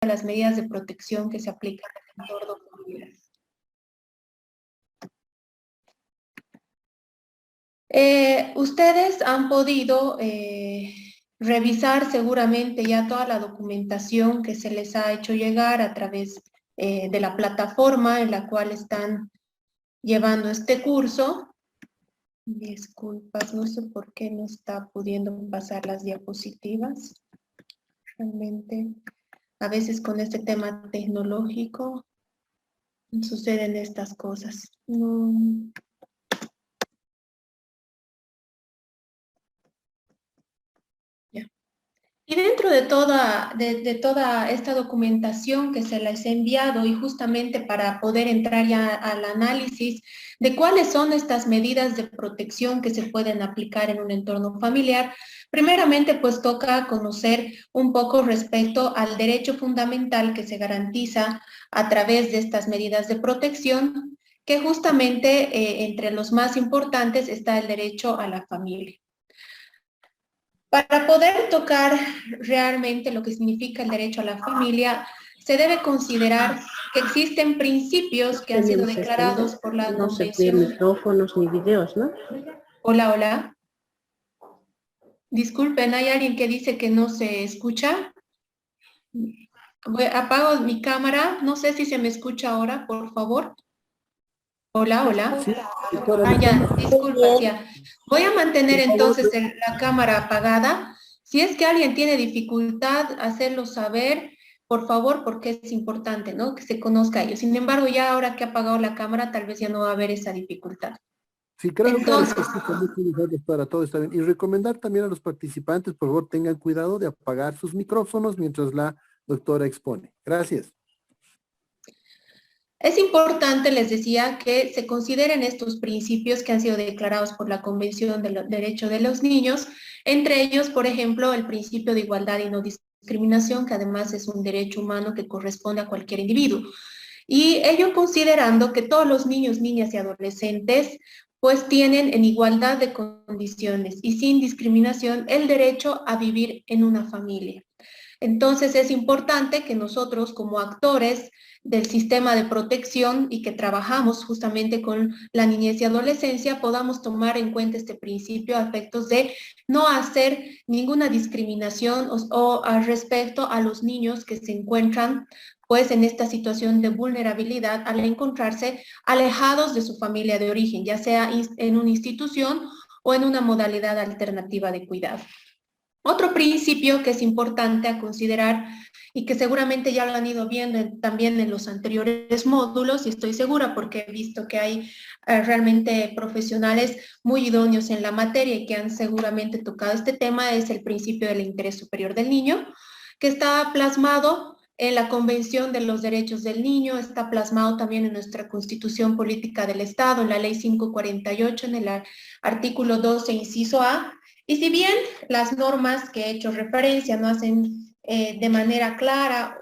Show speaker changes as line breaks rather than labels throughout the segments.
las medidas de protección que se aplican en el entorno familiar. Ustedes han podido revisar seguramente ya toda la documentación que se les ha hecho llegar a través de la plataforma en la cual están llevando este curso. Disculpas, no sé por qué no está pudiendo pasar las diapositivas. Realmente, a veces con este tema tecnológico suceden estas cosas. No. Ya. Y dentro de toda esta documentación que se les ha enviado y justamente para poder entrar ya al análisis de cuáles son estas medidas de protección que se pueden aplicar en un entorno familiar, primeramente pues toca conocer un poco respecto al derecho fundamental que se garantiza a través de estas medidas de protección, que justamente entre los más importantes está el derecho a la familia. Para poder tocar realmente lo que significa el derecho a la familia, se debe considerar que existen principios que han sido declarados por la
No se
Convención.
piden micrófonos ni videos, ¿no?
Hola, hola. Disculpen, ¿hay alguien que dice que no se escucha? Apago mi cámara, no sé si se me escucha ahora, por favor. Hola, hola.
Sí,
Ya, disculpas, ya. Voy a mantener entonces la cámara apagada. Si es que alguien tiene dificultad, hacerlo saber, por favor, porque es importante, ¿no? Que se conozca ello. Sin embargo, ya ahora que ha apagado la cámara, tal vez ya no va a haber esa dificultad.
Sí, creo
Entonces,
que para todo está bien. Y recomendar también a los participantes, por favor, tengan cuidado de apagar sus micrófonos mientras la doctora expone. Gracias.
es importante, les decía, que se consideren estos principios que han sido declarados por la Convención de los Derechos de los Niños, entre ellos, por ejemplo, el principio de igualdad y no discriminación, que además es un derecho humano que corresponde a cualquier individuo. Y ello considerando que todos los niños, niñas y adolescentes pues tienen en igualdad de condiciones y sin discriminación el derecho a vivir en una familia. Entonces es importante que nosotros como actores del sistema de protección y que trabajamos justamente con la niñez y adolescencia podamos tomar en cuenta este principio a efectos de no hacer ninguna discriminación o al respecto a los niños que se encuentran pues en esta situación de vulnerabilidad al encontrarse alejados de su familia de origen, ya sea en una institución o en una modalidad alternativa de cuidado. Otro principio que es importante a considerar y que seguramente ya lo han ido viendo también en los anteriores módulos, y estoy segura porque he visto que hay realmente profesionales muy idóneos en la materia y que han seguramente tocado este tema, es el principio del interés superior del niño, que está plasmado en la Convención de los Derechos del Niño, está plasmado también en nuestra Constitución Política del Estado, en la Ley 548, en el artículo 12, inciso A. Y si bien las normas que he hecho referencia no hacen de manera clara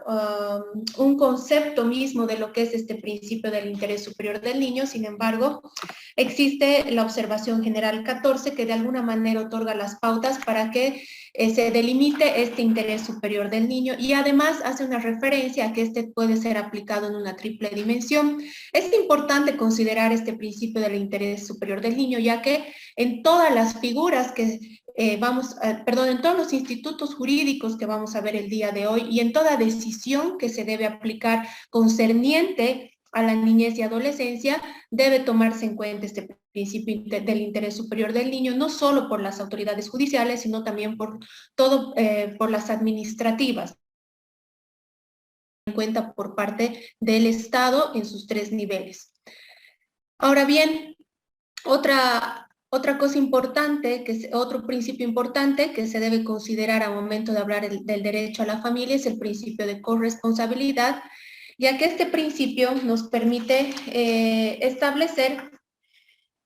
un concepto mismo de lo que es este principio del interés superior del niño, sin embargo, existe la observación general 14 que de alguna manera otorga las pautas para que se delimite este interés superior del niño y además hace una referencia a que este puede ser aplicado en una triple dimensión. Es importante considerar este principio del interés superior del niño, ya que en todas las figuras que en todos los institutos jurídicos que vamos a ver el día de hoy y en toda decisión que se debe aplicar concerniente a la niñez y adolescencia, debe tomarse en cuenta este principio del interés superior del niño, no solo por las autoridades judiciales, sino también por las administrativas, en cuenta por parte del Estado en sus 3 niveles. Ahora bien, otra cosa importante, otro principio importante que se debe considerar al momento de hablar del derecho a la familia es el principio de corresponsabilidad, ya que este principio nos permite establecer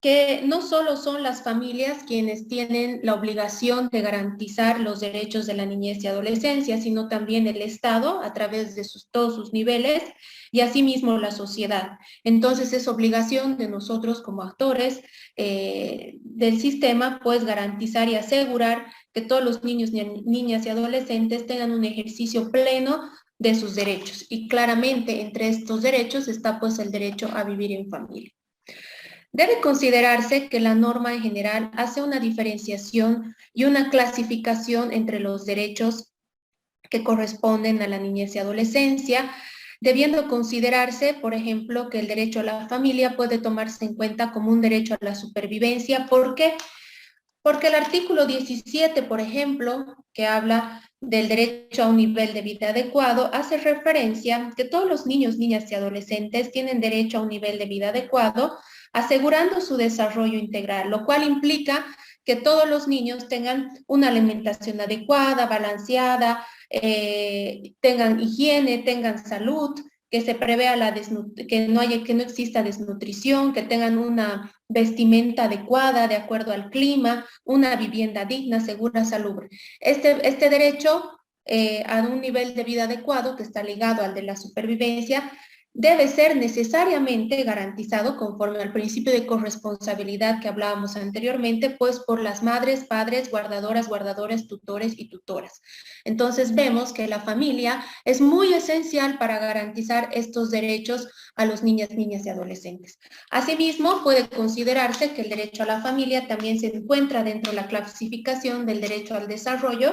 que no solo son las familias quienes tienen la obligación de garantizar los derechos de la niñez y adolescencia, sino también el Estado a través de todos sus niveles y asimismo la sociedad. Entonces es obligación de nosotros como actores del sistema, pues garantizar y asegurar que todos los niños, niñas y adolescentes tengan un ejercicio pleno de sus derechos. Y claramente entre estos derechos está pues el derecho a vivir en familia. Debe considerarse que la norma en general hace una diferenciación y una clasificación entre los derechos que corresponden a la niñez y adolescencia, debiendo considerarse, por ejemplo, que el derecho a la familia puede tomarse en cuenta como un derecho a la supervivencia. ¿Por qué? Porque el artículo 17, por ejemplo, que habla del derecho a un nivel de vida adecuado, hace referencia que todos los niños, niñas y adolescentes tienen derecho a un nivel de vida adecuado, asegurando su desarrollo integral, lo cual implica que todos los niños tengan una alimentación adecuada, balanceada, tengan higiene, tengan salud, que se prevea que no exista desnutrición, que tengan una vestimenta adecuada de acuerdo al clima, una vivienda digna, segura, salubre. Este derecho a un nivel de vida adecuado, que está ligado al de la supervivencia, debe ser necesariamente garantizado conforme al principio de corresponsabilidad que hablábamos anteriormente, pues por las madres, padres, guardadoras, guardadores, tutores y tutoras. Entonces vemos que la familia es muy esencial para garantizar estos derechos a los niñas, niñas y adolescentes. Asimismo, puede considerarse que el derecho a la familia también se encuentra dentro de la clasificación del derecho al desarrollo.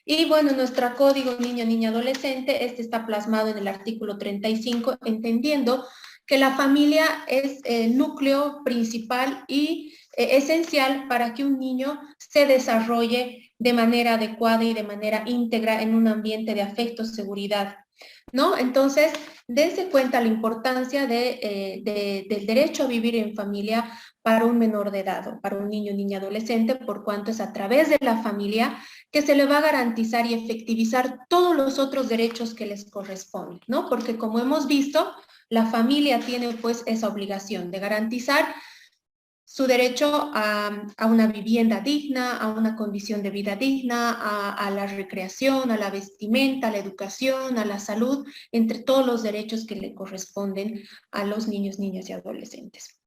Y bueno, nuestro código niño, niña, adolescente, este está plasmado en el artículo 35, entendiendo que la familia es el núcleo principal y esencial para que un niño se desarrolle de manera adecuada y de manera íntegra en un ambiente de afecto, seguridad, ¿no? Entonces, dense cuenta la importancia del derecho a vivir en familia para un menor de edad o para un niño, niña, adolescente, por cuanto es a través de la familia que se le va a garantizar y efectivizar todos los otros derechos que les corresponden, ¿no? Porque como hemos visto, la familia tiene pues esa obligación de garantizar su derecho a una vivienda digna, a una condición de vida digna, a la recreación, a la vestimenta, a la educación, a la salud, entre todos los derechos que le corresponden a los niños, niñas y adolescentes.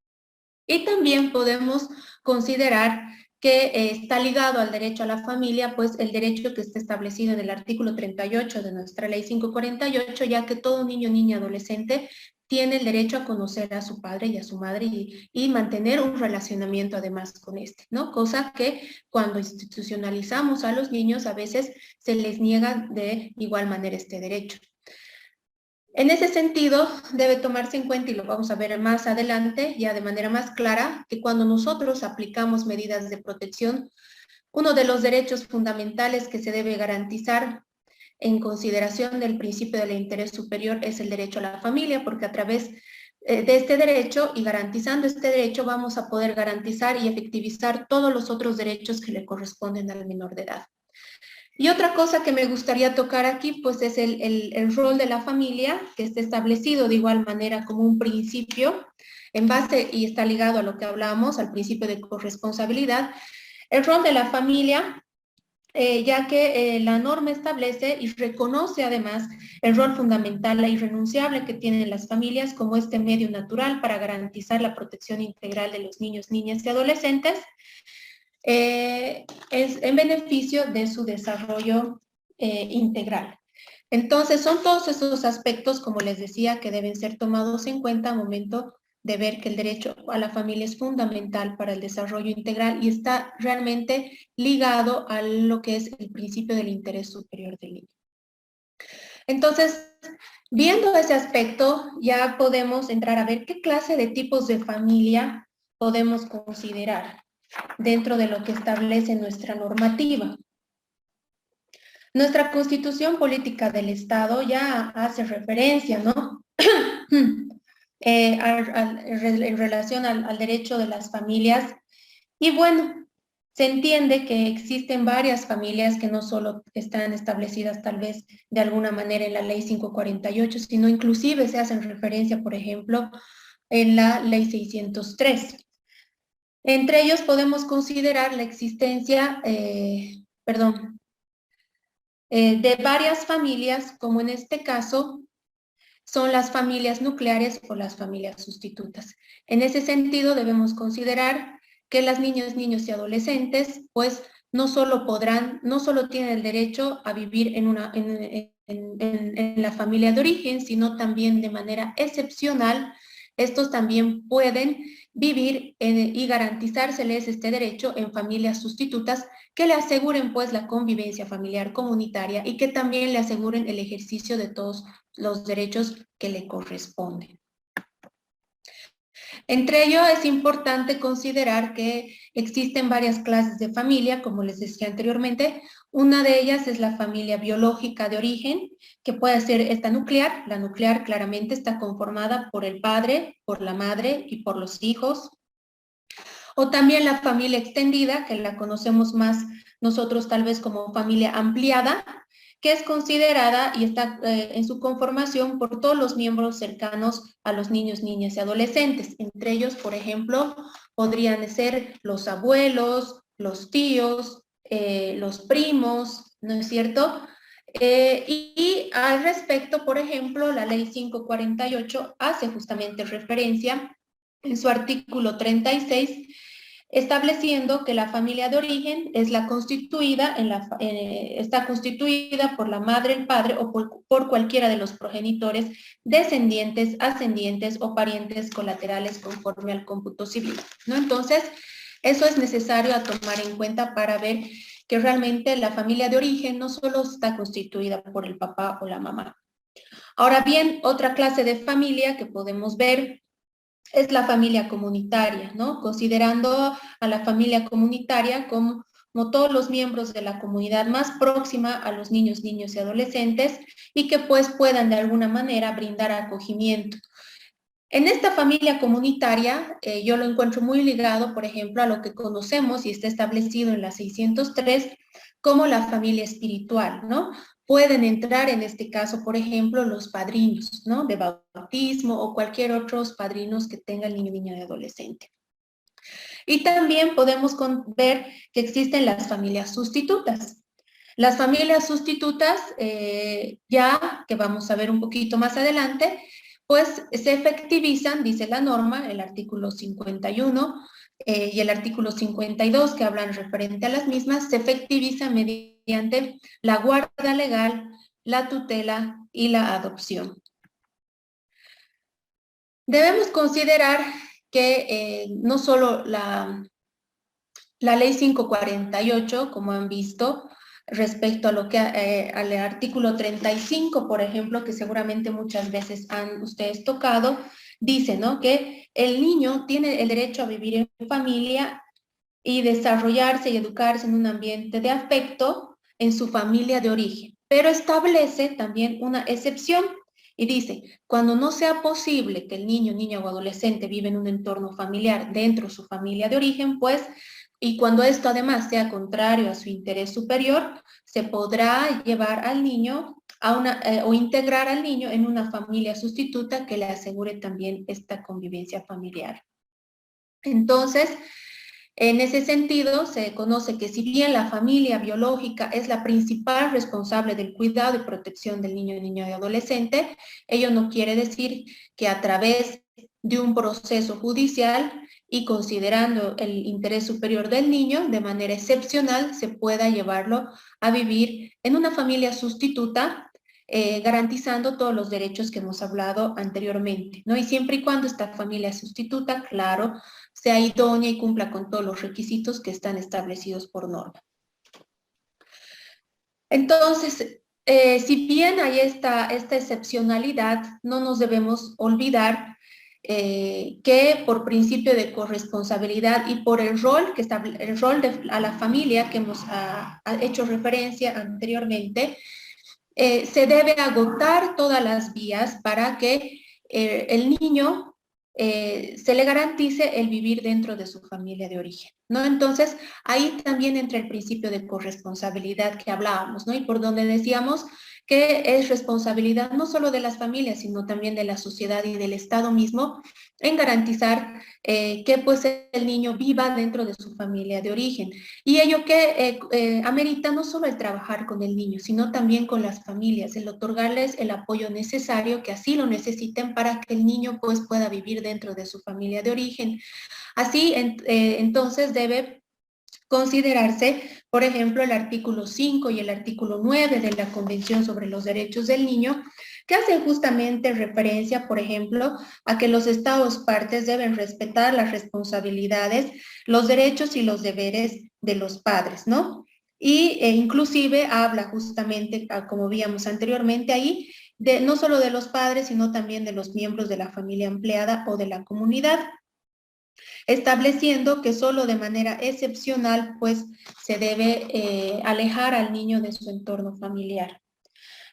Y también podemos considerar que está ligado al derecho a la familia, pues el derecho que está establecido en el artículo 38 de nuestra ley 548, ya que todo niño, niña, adolescente tiene el derecho a conocer a su padre y a su madre y mantener un relacionamiento además con este, ¿no? Cosa que cuando institucionalizamos a los niños a veces se les niega de igual manera este derecho. En ese sentido, debe tomarse en cuenta, y lo vamos a ver más adelante, ya de manera más clara, que cuando nosotros aplicamos medidas de protección, uno de los derechos fundamentales que se debe garantizar en consideración del principio del interés superior es el derecho a la familia, porque a través de este derecho y garantizando este derecho vamos a poder garantizar y efectivizar todos los otros derechos que le corresponden al menor de edad. Y otra cosa que me gustaría tocar aquí, pues es el rol de la familia, que está establecido de igual manera como un principio, en base y está ligado a lo que hablábamos, al principio de corresponsabilidad. El rol de la familia, ya que la norma establece y reconoce además el rol fundamental e irrenunciable que tienen las familias como este medio natural para garantizar la protección integral de los niños, niñas y adolescentes, es en beneficio de su desarrollo integral. Entonces, son todos esos aspectos, como les decía, que deben ser tomados en cuenta al momento de ver que el derecho a la familia es fundamental para el desarrollo integral y está realmente ligado a lo que es el principio del interés superior del niño. Entonces, viendo ese aspecto, ya podemos entrar a ver qué clase de tipos de familia podemos considerar dentro de lo que establece nuestra normativa. Nuestra Constitución Política del Estado ya hace referencia, ¿no? En relación al derecho de las familias. Y bueno, se entiende que existen varias familias que no solo están establecidas tal vez de alguna manera en la Ley 548, sino inclusive se hacen referencia, por ejemplo, en la Ley 603. Entre ellos podemos considerar la existencia, de varias familias, como en este caso son las familias nucleares o las familias sustitutas. En ese sentido debemos considerar que las niñas, niños y adolescentes, pues no solo tienen el derecho a vivir en en la familia de origen, sino también de manera excepcional, estos también pueden vivir y garantizárseles este derecho en familias sustitutas que le aseguren pues la convivencia familiar comunitaria y que también le aseguren el ejercicio de todos los derechos que le corresponden. Entre ello es importante considerar que existen varias clases de familia, como les decía anteriormente. Una de ellas es la familia biológica de origen, que puede ser esta nuclear. La nuclear claramente está conformada por el padre, por la madre y por los hijos. O también la familia extendida, que la conocemos más nosotros tal vez como familia ampliada, que es considerada y está en su conformación por todos los miembros cercanos a los niños, niñas y adolescentes. Entre ellos, por ejemplo, podrían ser los abuelos, los tíos, los primos, ¿no es cierto? Y al respecto, por ejemplo, la ley 548 hace justamente referencia en su artículo 36, estableciendo que la familia de origen es la constituida, está constituida por la madre, el padre o por cualquiera de los progenitores, descendientes, ascendientes o parientes colaterales conforme al cómputo civil, ¿no? Entonces, eso es necesario a tomar en cuenta para ver que realmente la familia de origen no solo está constituida por el papá o la mamá. Ahora bien, otra clase de familia que podemos ver es la familia comunitaria, ¿no? Considerando a la familia comunitaria como todos los miembros de la comunidad más próxima a los niños, niños y adolescentes y que pues puedan de alguna manera brindar acogimiento. En esta familia comunitaria, yo lo encuentro muy ligado, por ejemplo, a lo que conocemos y está establecido en la 603 como la familia espiritual, ¿no? Pueden entrar en este caso, por ejemplo, los padrinos, ¿no? De bautismo o cualquier otros padrinos que tenga el niño, niña y adolescente. Y también podemos ver que existen las familias sustitutas. Las familias sustitutas, ya que vamos a ver un poquito más adelante, pues se efectivizan, dice la norma, el artículo 51 y el artículo 52, que hablan referente a las mismas, se efectivizan mediante la guarda legal, la tutela y la adopción. Debemos considerar que no solo la ley 548, como han visto, respecto a lo que al artículo 35, por ejemplo, que seguramente muchas veces han ustedes tocado, dice, ¿no?, que el niño tiene el derecho a vivir en familia y desarrollarse y educarse en un ambiente de afecto en su familia de origen, pero establece también una excepción y dice, cuando no sea posible que el niño, niña o adolescente viva en un entorno familiar dentro de su familia de origen, pues, y cuando esto además sea contrario a su interés superior, se podrá llevar al niño o integrar al niño en una familia sustituta que le asegure también esta convivencia familiar. Entonces, en ese sentido, se conoce que si bien la familia biológica es la principal responsable del cuidado y protección del niño, niña y adolescente, ello no quiere decir que a través de un proceso judicial y considerando el interés superior del niño, de manera excepcional, se pueda llevarlo a vivir en una familia sustituta, garantizando todos los derechos que hemos hablado anteriormente, ¿no? Y siempre y cuando esta familia sustituta, claro, sea idónea y cumpla con todos los requisitos que están establecidos por norma. Entonces, si bien hay esta excepcionalidad, no nos debemos olvidar que por principio de corresponsabilidad y por el rol a la familia que hemos hecho referencia anteriormente, se debe agotar todas las vías para que el niño se le garantice el vivir dentro de su familia de origen, ¿no? Entonces, ahí también entra el principio de corresponsabilidad que hablábamos, ¿no? Y por donde decíamos que es responsabilidad no solo de las familias, sino también de la sociedad y del Estado mismo en garantizar que pues el niño viva dentro de su familia de origen. Y ello que amerita no solo el trabajar con el niño, sino también con las familias, el otorgarles el apoyo necesario que así lo necesiten para que el niño pues pueda vivir dentro de su familia de origen. Así, entonces debe considerarse, por ejemplo, el artículo 5 y el artículo 9 de la Convención sobre los Derechos del Niño, que hacen justamente referencia, por ejemplo, a que los Estados partes deben respetar las responsabilidades, los derechos y los deberes de los padres, ¿no? Y inclusive habla justamente, como víamos anteriormente ahí, de, no solo de los padres, sino también de los miembros de la familia empleada o de la comunidad, estableciendo que solo de manera excepcional, pues, se debe alejar al niño de su entorno familiar.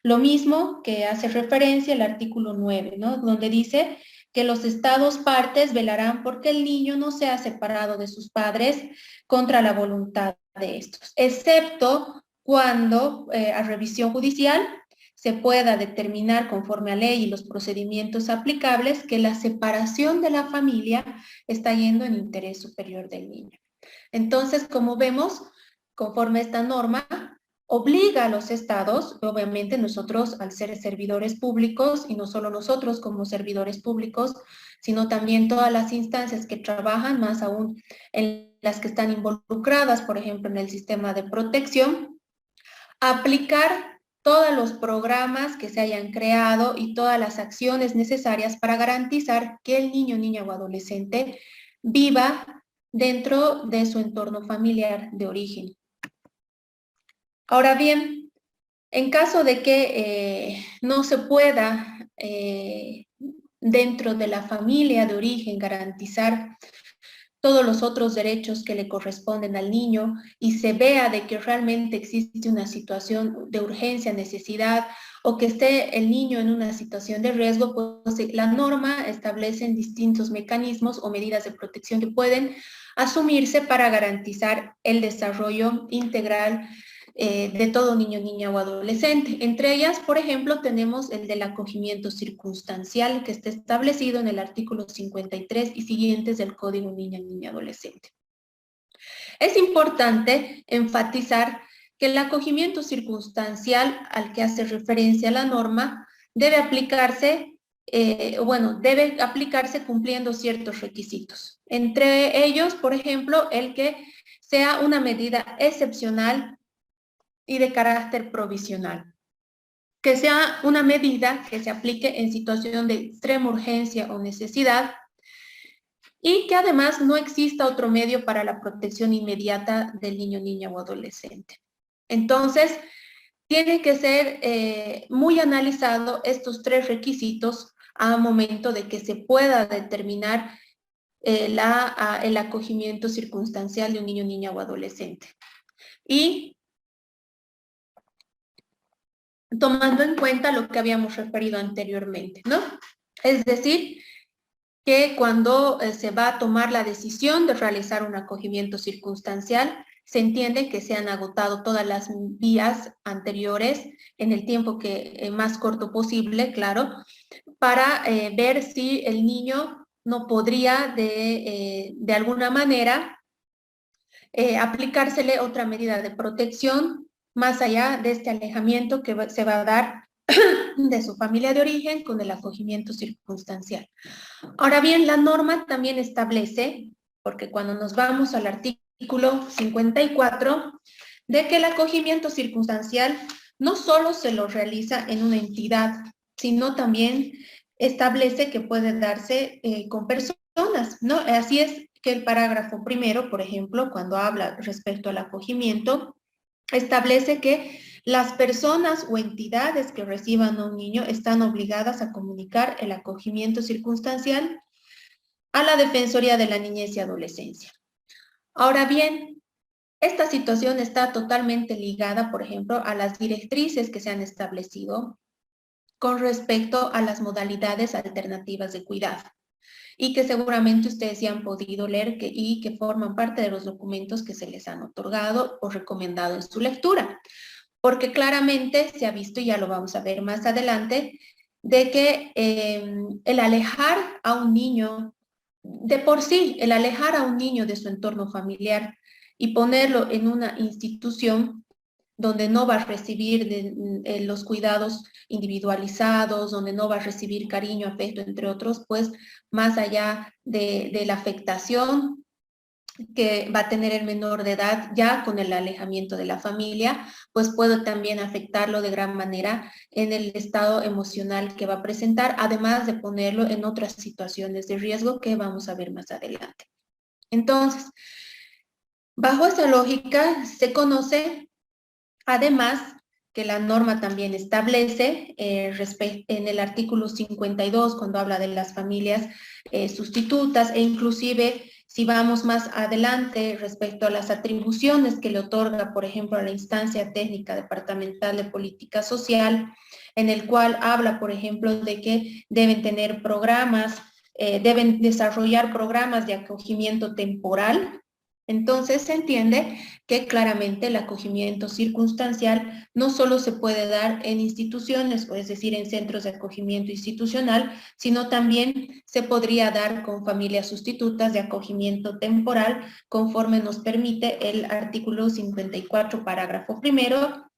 Lo mismo que hace referencia el artículo 9, ¿no? Donde dice que los estados partes velarán porque el niño no sea separado de sus padres contra la voluntad de estos, excepto cuando a revisión judicial se pueda determinar conforme a ley y los procedimientos aplicables que la separación de la familia está yendo en interés superior del niño. Entonces, como vemos, conforme a esta norma, obliga a los estados, obviamente nosotros al ser servidores públicos, y no solo nosotros como servidores públicos, sino también todas las instancias que trabajan, más aún en las que están involucradas, por ejemplo, en el sistema de protección, aplicar todos los programas que se hayan creado y todas las acciones necesarias para garantizar que el niño, niña o adolescente viva dentro de su entorno familiar de origen. Ahora bien, en caso de que no se pueda dentro de la familia de origen garantizar todos los otros derechos que le corresponden al niño y se vea de que realmente existe una situación de urgencia, necesidad o que esté el niño en una situación de riesgo, pues la norma establece distintos mecanismos o medidas de protección que pueden asumirse para garantizar el desarrollo integral de todo niño, niña o adolescente. Entre ellas, por ejemplo, tenemos el del acogimiento circunstancial que está establecido en el artículo 53 y siguientes del Código Niña, Niña, Adolescente. Es importante enfatizar que el acogimiento circunstancial al que hace referencia la norma debe aplicarse, debe aplicarse cumpliendo ciertos requisitos. Entre ellos, por ejemplo, el que sea una medida excepcional y de carácter provisional. Que sea una medida que se aplique en situación de extrema urgencia o necesidad y que además no exista otro medio para la protección inmediata del niño, niña o adolescente. Entonces, tiene que ser muy analizado estos tres requisitos a momento de que se pueda determinar el acogimiento circunstancial de un niño, niña o adolescente. Y tomando en cuenta lo que habíamos referido anteriormente, ¿no? Es decir, que cuando se va a tomar la decisión de realizar un acogimiento circunstancial, se entiende que se han agotado todas las vías anteriores en el tiempo más corto posible, claro, para ver si el niño no podría de alguna manera aplicársele otra medida de protección más allá de este alejamiento que se va a dar de su familia de origen con el acogimiento circunstancial. Ahora bien, la norma también establece, porque cuando nos vamos al artículo 54, de que el acogimiento circunstancial no solo se lo realiza en una entidad, sino también establece que puede darse con personas, ¿no? Así es que el parágrafo primero, por ejemplo, cuando habla respecto al acogimiento, establece que las personas o entidades que reciban a un niño están obligadas a comunicar el acogimiento circunstancial a la Defensoría de la Niñez y Adolescencia. Ahora bien, esta situación está totalmente ligada, por ejemplo, a las directrices que se han establecido con respecto a las modalidades alternativas de cuidado y que seguramente ustedes ya han podido leer y que forman parte de los documentos que se les han otorgado o recomendado en su lectura. Porque claramente se ha visto, y ya lo vamos a ver más adelante, de que el alejar a un niño, de por sí, el alejar a un niño de su entorno familiar y ponerlo en una institución donde no va a recibir los cuidados individualizados, donde no va a recibir cariño, afecto, entre otros, pues más allá de la afectación que va a tener el menor de edad ya con el alejamiento de la familia, pues puede también afectarlo de gran manera en el estado emocional que va a presentar, además de ponerlo en otras situaciones de riesgo que vamos a ver más adelante. Entonces, bajo esa lógica, se conoce además que la norma también establece en el artículo 52, cuando habla de las familias sustitutas, e inclusive si vamos más adelante respecto a las atribuciones que le otorga, por ejemplo, a la instancia técnica departamental de política social, en el cual habla, por ejemplo, de que deben tener programas, deben desarrollar programas de acogimiento temporal. Entonces se entiende que claramente el acogimiento circunstancial no solo se puede dar en instituciones, es decir, en centros de acogimiento institucional, sino también se podría dar con familias sustitutas de acogimiento temporal, conforme nos permite el artículo 54, parágrafo primero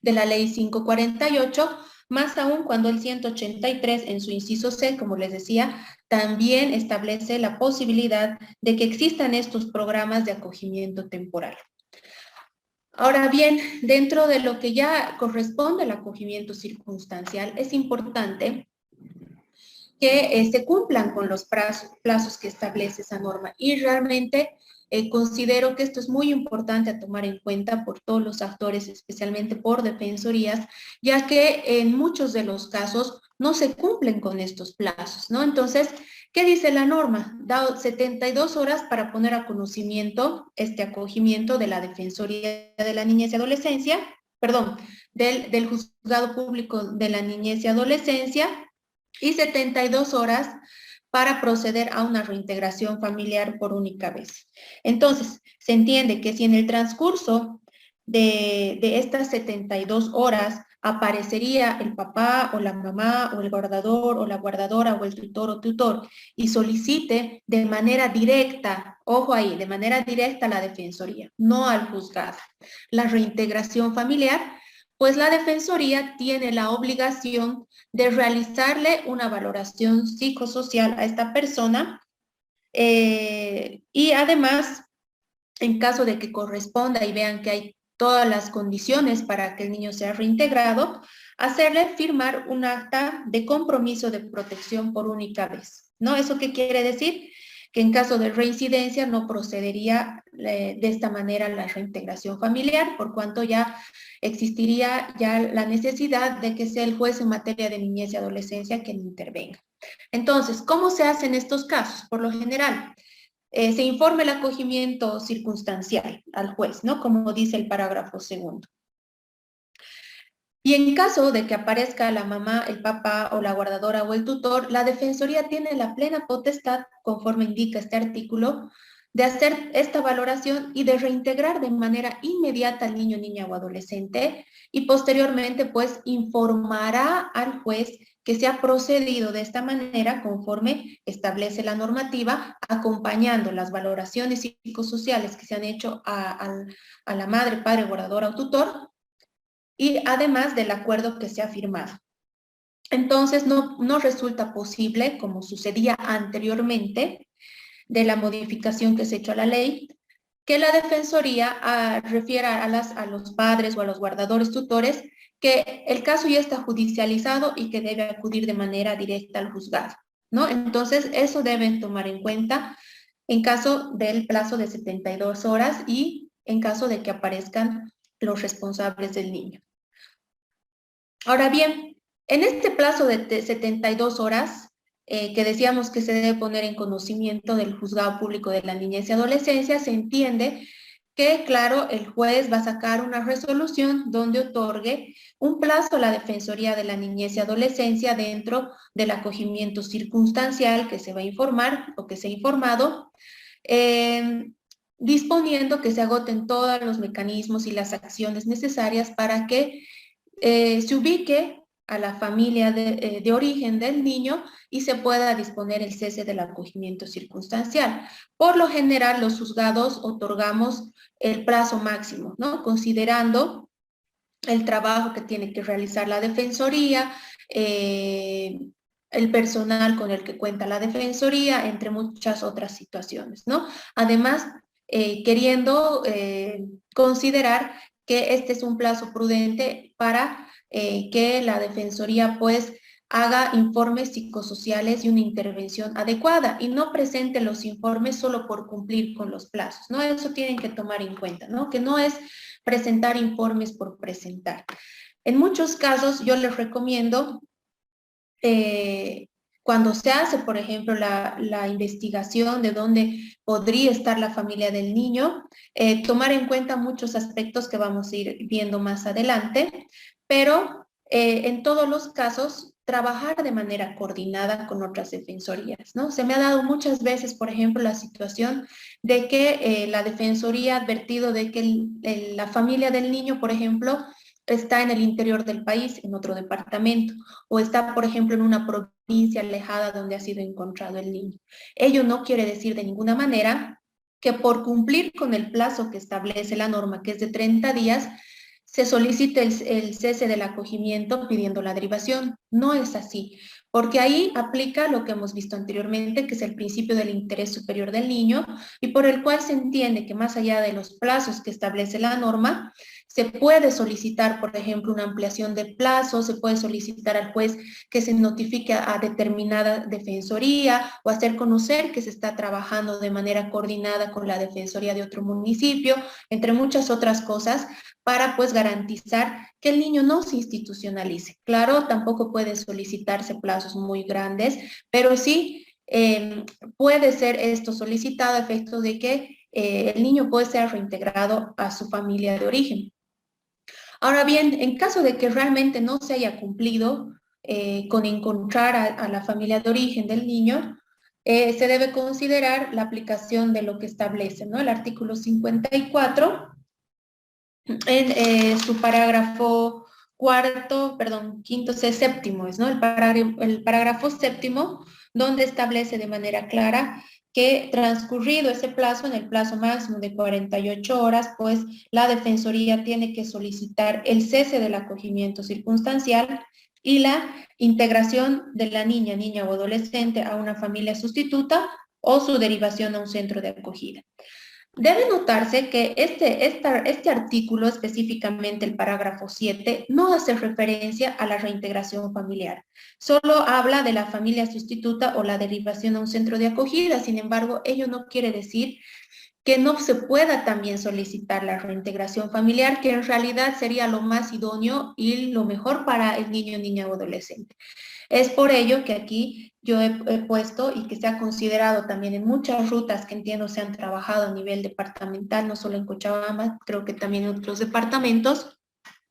de la ley 548, más aún cuando el 183 en su inciso C, como les decía, también establece la posibilidad de que existan estos programas de acogimiento temporal. Ahora bien, dentro de lo que ya corresponde al acogimiento circunstancial, es importante que se cumplan con los plazos que establece esa norma. Y realmente considero que esto es muy importante a tomar en cuenta por todos los actores, especialmente por defensorías, ya que en muchos de los casos no se cumplen con estos plazos, ¿no? Entonces, ¿qué dice la norma? Da 72 horas para poner a conocimiento este acogimiento de la Defensoría de la Niñez y Adolescencia, perdón, del Juzgado Público de la Niñez y Adolescencia, y 72 horas para proceder a una reintegración familiar por única vez. Entonces, se entiende que si en el transcurso de estas 72 horas aparecería el papá o la mamá o el guardador o la guardadora o el tutor o tutor y solicite de manera directa, ojo ahí, de manera directa a la defensoría, no al juzgado, la reintegración familiar, pues la defensoría tiene la obligación de realizarle una valoración psicosocial a esta persona y además, en caso de que corresponda y vean que hay todas las condiciones para que el niño sea reintegrado, hacerle firmar un acta de compromiso de protección por única vez, ¿no? ¿Eso qué quiere decir? Que en caso de reincidencia no procedería de esta manera la reintegración familiar, por cuanto ya existiría ya la necesidad de que sea el juez en materia de niñez y adolescencia quien intervenga. Entonces, ¿cómo se hace en estos casos? Por lo general, se informa el acogimiento circunstancial al juez, ¿no? Como dice el parágrafo segundo. Y en caso de que aparezca la mamá, el papá o la guardadora o el tutor, la defensoría tiene la plena potestad, conforme indica este artículo, de hacer esta valoración y de reintegrar de manera inmediata al niño, niña o adolescente, y posteriormente pues informará al juez que se ha procedido de esta manera conforme establece la normativa, acompañando las valoraciones psicosociales que se han hecho a la madre, padre, guardadora o tutor, y además del acuerdo que se ha firmado. Entonces, no resulta posible, como sucedía anteriormente, de la modificación que se ha hecho a la ley, que la Defensoría refiera a los padres o a los guardadores tutores que el caso ya está judicializado y que debe acudir de manera directa al juzgado, ¿no? Entonces, eso deben tomar en cuenta en caso del plazo de 72 horas y en caso de que aparezcan los responsables del niño. Ahora bien, en este plazo de 72 horas, que decíamos que se debe poner en conocimiento del Juzgado Público de la Niñez y Adolescencia, se entiende que, claro, el juez va a sacar una resolución donde otorgue un plazo a la Defensoría de la Niñez y Adolescencia dentro del acogimiento circunstancial que se va a informar o que se ha informado, disponiendo que se agoten todos los mecanismos y las acciones necesarias para que se ubique a la familia de origen del niño y se pueda disponer el cese del acogimiento circunstancial. Por lo general, los juzgados otorgamos el plazo máximo, ¿no? Considerando el trabajo que tiene que realizar la defensoría, el personal con el que cuenta la Defensoría, entre muchas otras situaciones, ¿no? Además, queriendo considerar que este es un plazo prudente para que la Defensoría pues haga informes psicosociales y una intervención adecuada y no presente los informes solo por cumplir con los plazos, ¿no? Eso tienen que tomar en cuenta, ¿no? Que no es presentar informes por presentar. En muchos casos yo les recomiendo cuando se hace, por ejemplo, la investigación de dónde podría estar la familia del niño, tomar en cuenta muchos aspectos que vamos a ir viendo más adelante, pero en todos los casos, trabajar de manera coordinada con otras defensorías, ¿no? Se me ha dado muchas veces, por ejemplo, la situación de que la defensoría ha advertido de que la familia del niño, por ejemplo, está en el interior del país, en otro departamento, o está, por ejemplo, en una provincia alejada donde ha sido encontrado el niño. Ello no quiere decir de ninguna manera que por cumplir con el plazo que establece la norma, que es de 30 días, se solicite el cese del acogimiento pidiendo la derivación. No es así, porque ahí aplica lo que hemos visto anteriormente, que es el principio del interés superior del niño, y por el cual se entiende que más allá de los plazos que establece la norma, se puede solicitar, por ejemplo, una ampliación de plazo, se puede solicitar al juez que se notifique a determinada defensoría o hacer conocer que se está trabajando de manera coordinada con la defensoría de otro municipio, entre muchas otras cosas, para pues garantizar que el niño no se institucionalice. Claro, tampoco puede solicitarse plazos muy grandes, pero sí puede ser esto solicitado a efectos de que el niño puede ser reintegrado a su familia de origen. Ahora bien, en caso de que realmente no se haya cumplido con encontrar a la familia de origen del niño, se debe considerar la aplicación de lo que establece, ¿no? El artículo 54, en su parágrafo quinto, séptimo, ¿no? El parágrafo séptimo, donde establece de manera clara que transcurrido ese plazo, en el plazo máximo de 48 horas, pues la Defensoría tiene que solicitar el cese del acogimiento circunstancial y la integración de la niña o adolescente a una familia sustituta o su derivación a un centro de acogida. Debe notarse que este artículo, específicamente el parágrafo 7, no hace referencia a la reintegración familiar. Solo habla de la familia sustituta o la derivación a un centro de acogida. Sin embargo, ello no quiere decir que no se pueda también solicitar la reintegración familiar, que en realidad sería lo más idóneo y lo mejor para el niño, niña o adolescente. Es por ello que aquí yo he puesto y que se ha considerado también en muchas rutas que entiendo se han trabajado a nivel departamental, no solo en Cochabamba, creo que también en otros departamentos,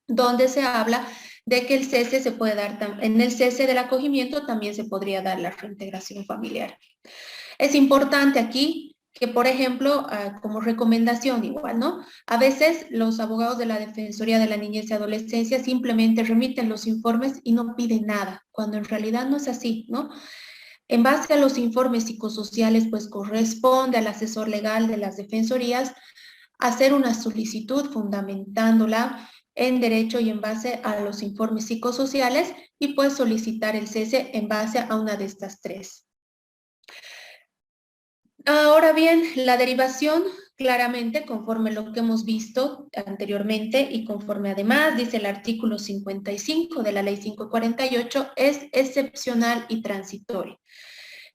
donde se habla de que el cese se puede dar, en el cese del acogimiento también se podría dar la reintegración familiar. Es importante aquí que, por ejemplo, como recomendación igual, ¿no? A veces los abogados de la Defensoría de la Niñez y Adolescencia simplemente remiten los informes y no piden nada, cuando en realidad no es así, ¿no? En base a los informes psicosociales, pues corresponde al asesor legal de las defensorías hacer una solicitud fundamentándola en derecho y en base a los informes psicosociales y pues solicitar el cese en base a una de estas tres. Ahora bien, la derivación, claramente, conforme lo que hemos visto anteriormente y conforme además dice el artículo 55 de la ley 548, es excepcional y transitoria.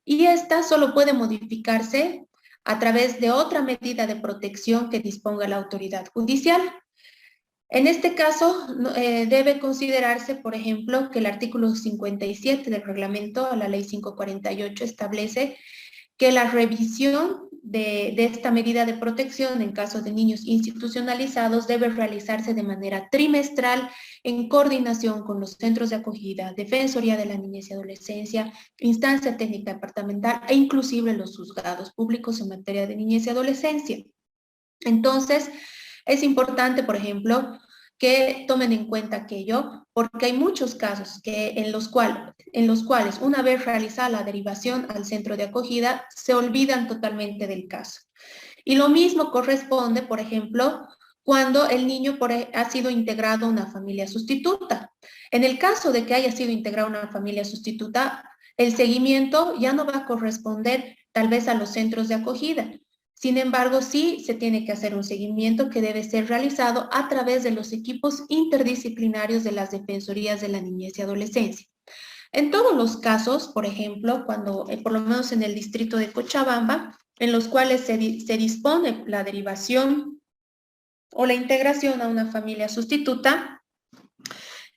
Y esta solo puede modificarse a través de otra medida de protección que disponga la autoridad judicial. En este caso, debe considerarse, por ejemplo, que el artículo 57 del reglamento a la ley 548 establece que la revisión de esta medida de protección en caso de niños institucionalizados debe realizarse de manera trimestral en coordinación con los centros de acogida, Defensoría de la Niñez y Adolescencia, Instancia Técnica Departamental e inclusive los juzgados públicos en materia de niñez y adolescencia. Entonces, es importante, por ejemplo, que tomen en cuenta aquello, porque hay muchos casos en los cuales una vez realizada la derivación al centro de acogida, se olvidan totalmente del caso. Y lo mismo corresponde, por ejemplo, cuando el niño ha sido integrado a una familia sustituta. En el caso de que haya sido integrado a una familia sustituta, el seguimiento ya no va a corresponder tal vez a los centros de acogida. Sin embargo, sí se tiene que hacer un seguimiento que debe ser realizado a través de los equipos interdisciplinarios de las defensorías de la niñez y adolescencia. En todos los casos, por ejemplo, cuando, por lo menos en el distrito de Cochabamba, en los cuales se dispone la derivación o la integración a una familia sustituta,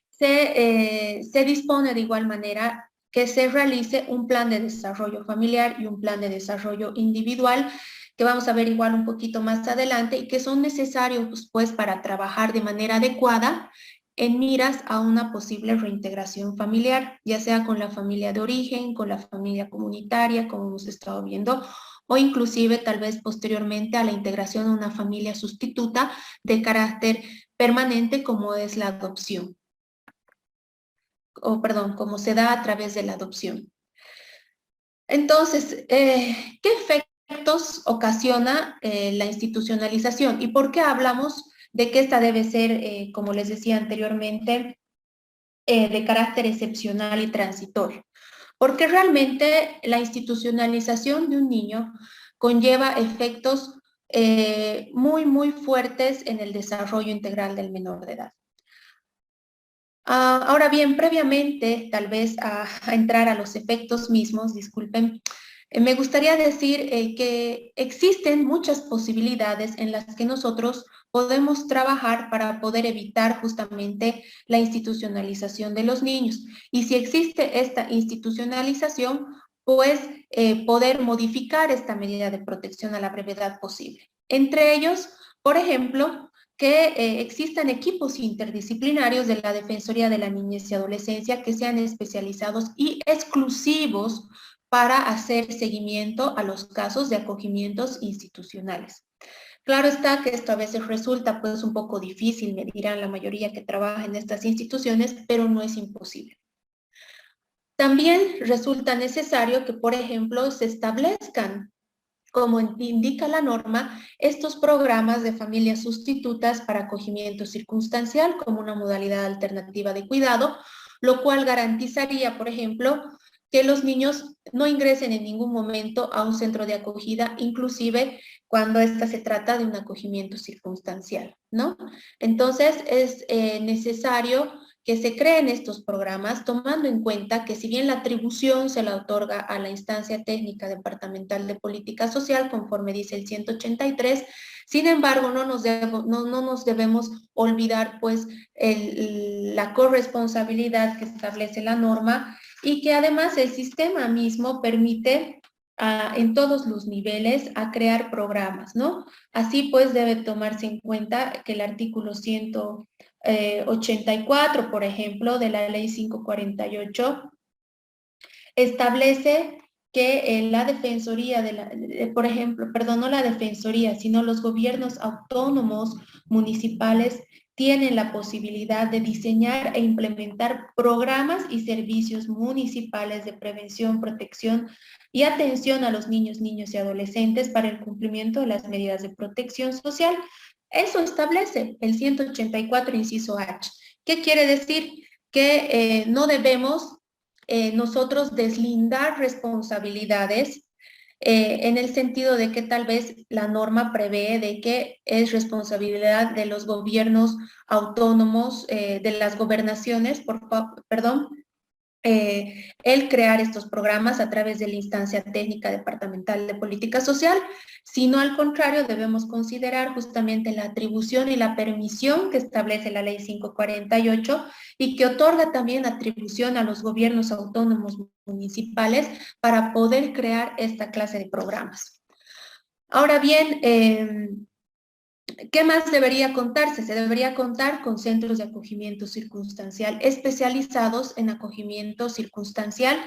se dispone de igual manera que se realice un plan de desarrollo familiar y un plan de desarrollo individual, que vamos a ver igual un poquito más adelante y que son necesarios pues para trabajar de manera adecuada en miras a una posible reintegración familiar, ya sea con la familia de origen, con la familia comunitaria, como hemos estado viendo, o inclusive tal vez posteriormente a la integración a una familia sustituta de carácter permanente como es la adopción. Como se da a través de la adopción. Entonces, ¿qué efectos ocasiona la institucionalización? ¿Y por qué hablamos de que esta debe ser, como les decía anteriormente, de carácter excepcional y transitorio? Porque realmente la institucionalización de un niño conlleva efectos muy fuertes en el desarrollo integral del menor de edad. Ahora bien, previamente, tal vez a entrar a los efectos mismos, disculpen, me gustaría decir que existen muchas posibilidades en las que nosotros podemos trabajar para poder evitar justamente la institucionalización de los niños. Y si existe esta institucionalización, pues poder modificar esta medida de protección a la brevedad posible. Entre ellos, por ejemplo, que existan equipos interdisciplinarios de la Defensoría de la Niñez y Adolescencia que sean especializados y exclusivos para hacer seguimiento a los casos de acogimientos institucionales. Claro está que esto a veces resulta pues un poco difícil, me dirán la mayoría que trabaja en estas instituciones, pero no es imposible. También resulta necesario que, por ejemplo, se establezcan, como indica la norma, estos programas de familias sustitutas para acogimiento circunstancial como una modalidad alternativa de cuidado, lo cual garantizaría, por ejemplo, que los niños no ingresen en ningún momento a un centro de acogida, inclusive cuando se trata de un acogimiento circunstancial, ¿no? Entonces, es necesario que se creen estos programas tomando en cuenta que si bien la atribución se la otorga a la instancia técnica departamental de política social, conforme dice el 183, sin embargo, no nos debemos olvidar pues la corresponsabilidad que establece la norma y que además el sistema mismo permite en todos los niveles a crear programas, ¿no? Así pues debe tomarse en cuenta que el artículo 184, por ejemplo, de la ley 548, establece que la defensoría, por ejemplo, perdón, no la defensoría, sino los gobiernos autónomos municipales tienen la posibilidad de diseñar e implementar programas y servicios municipales de prevención, protección y atención a los niños y adolescentes para el cumplimiento de las medidas de protección social. Eso establece el 184, inciso H. ¿Qué quiere decir? Que no debemos nosotros deslindar responsabilidades en el sentido de que tal vez la norma prevé de que es responsabilidad de los gobiernos autónomos, de las gobernaciones, el crear estos programas a través de la instancia técnica departamental de política social, sino al contrario debemos considerar justamente la atribución y la permisión que establece la ley 548 y que otorga también atribución a los gobiernos autónomos municipales para poder crear esta clase de programas. Ahora bien, ¿qué más debería contarse? Se debería contar con centros de acogimiento circunstancial especializados en acogimiento circunstancial,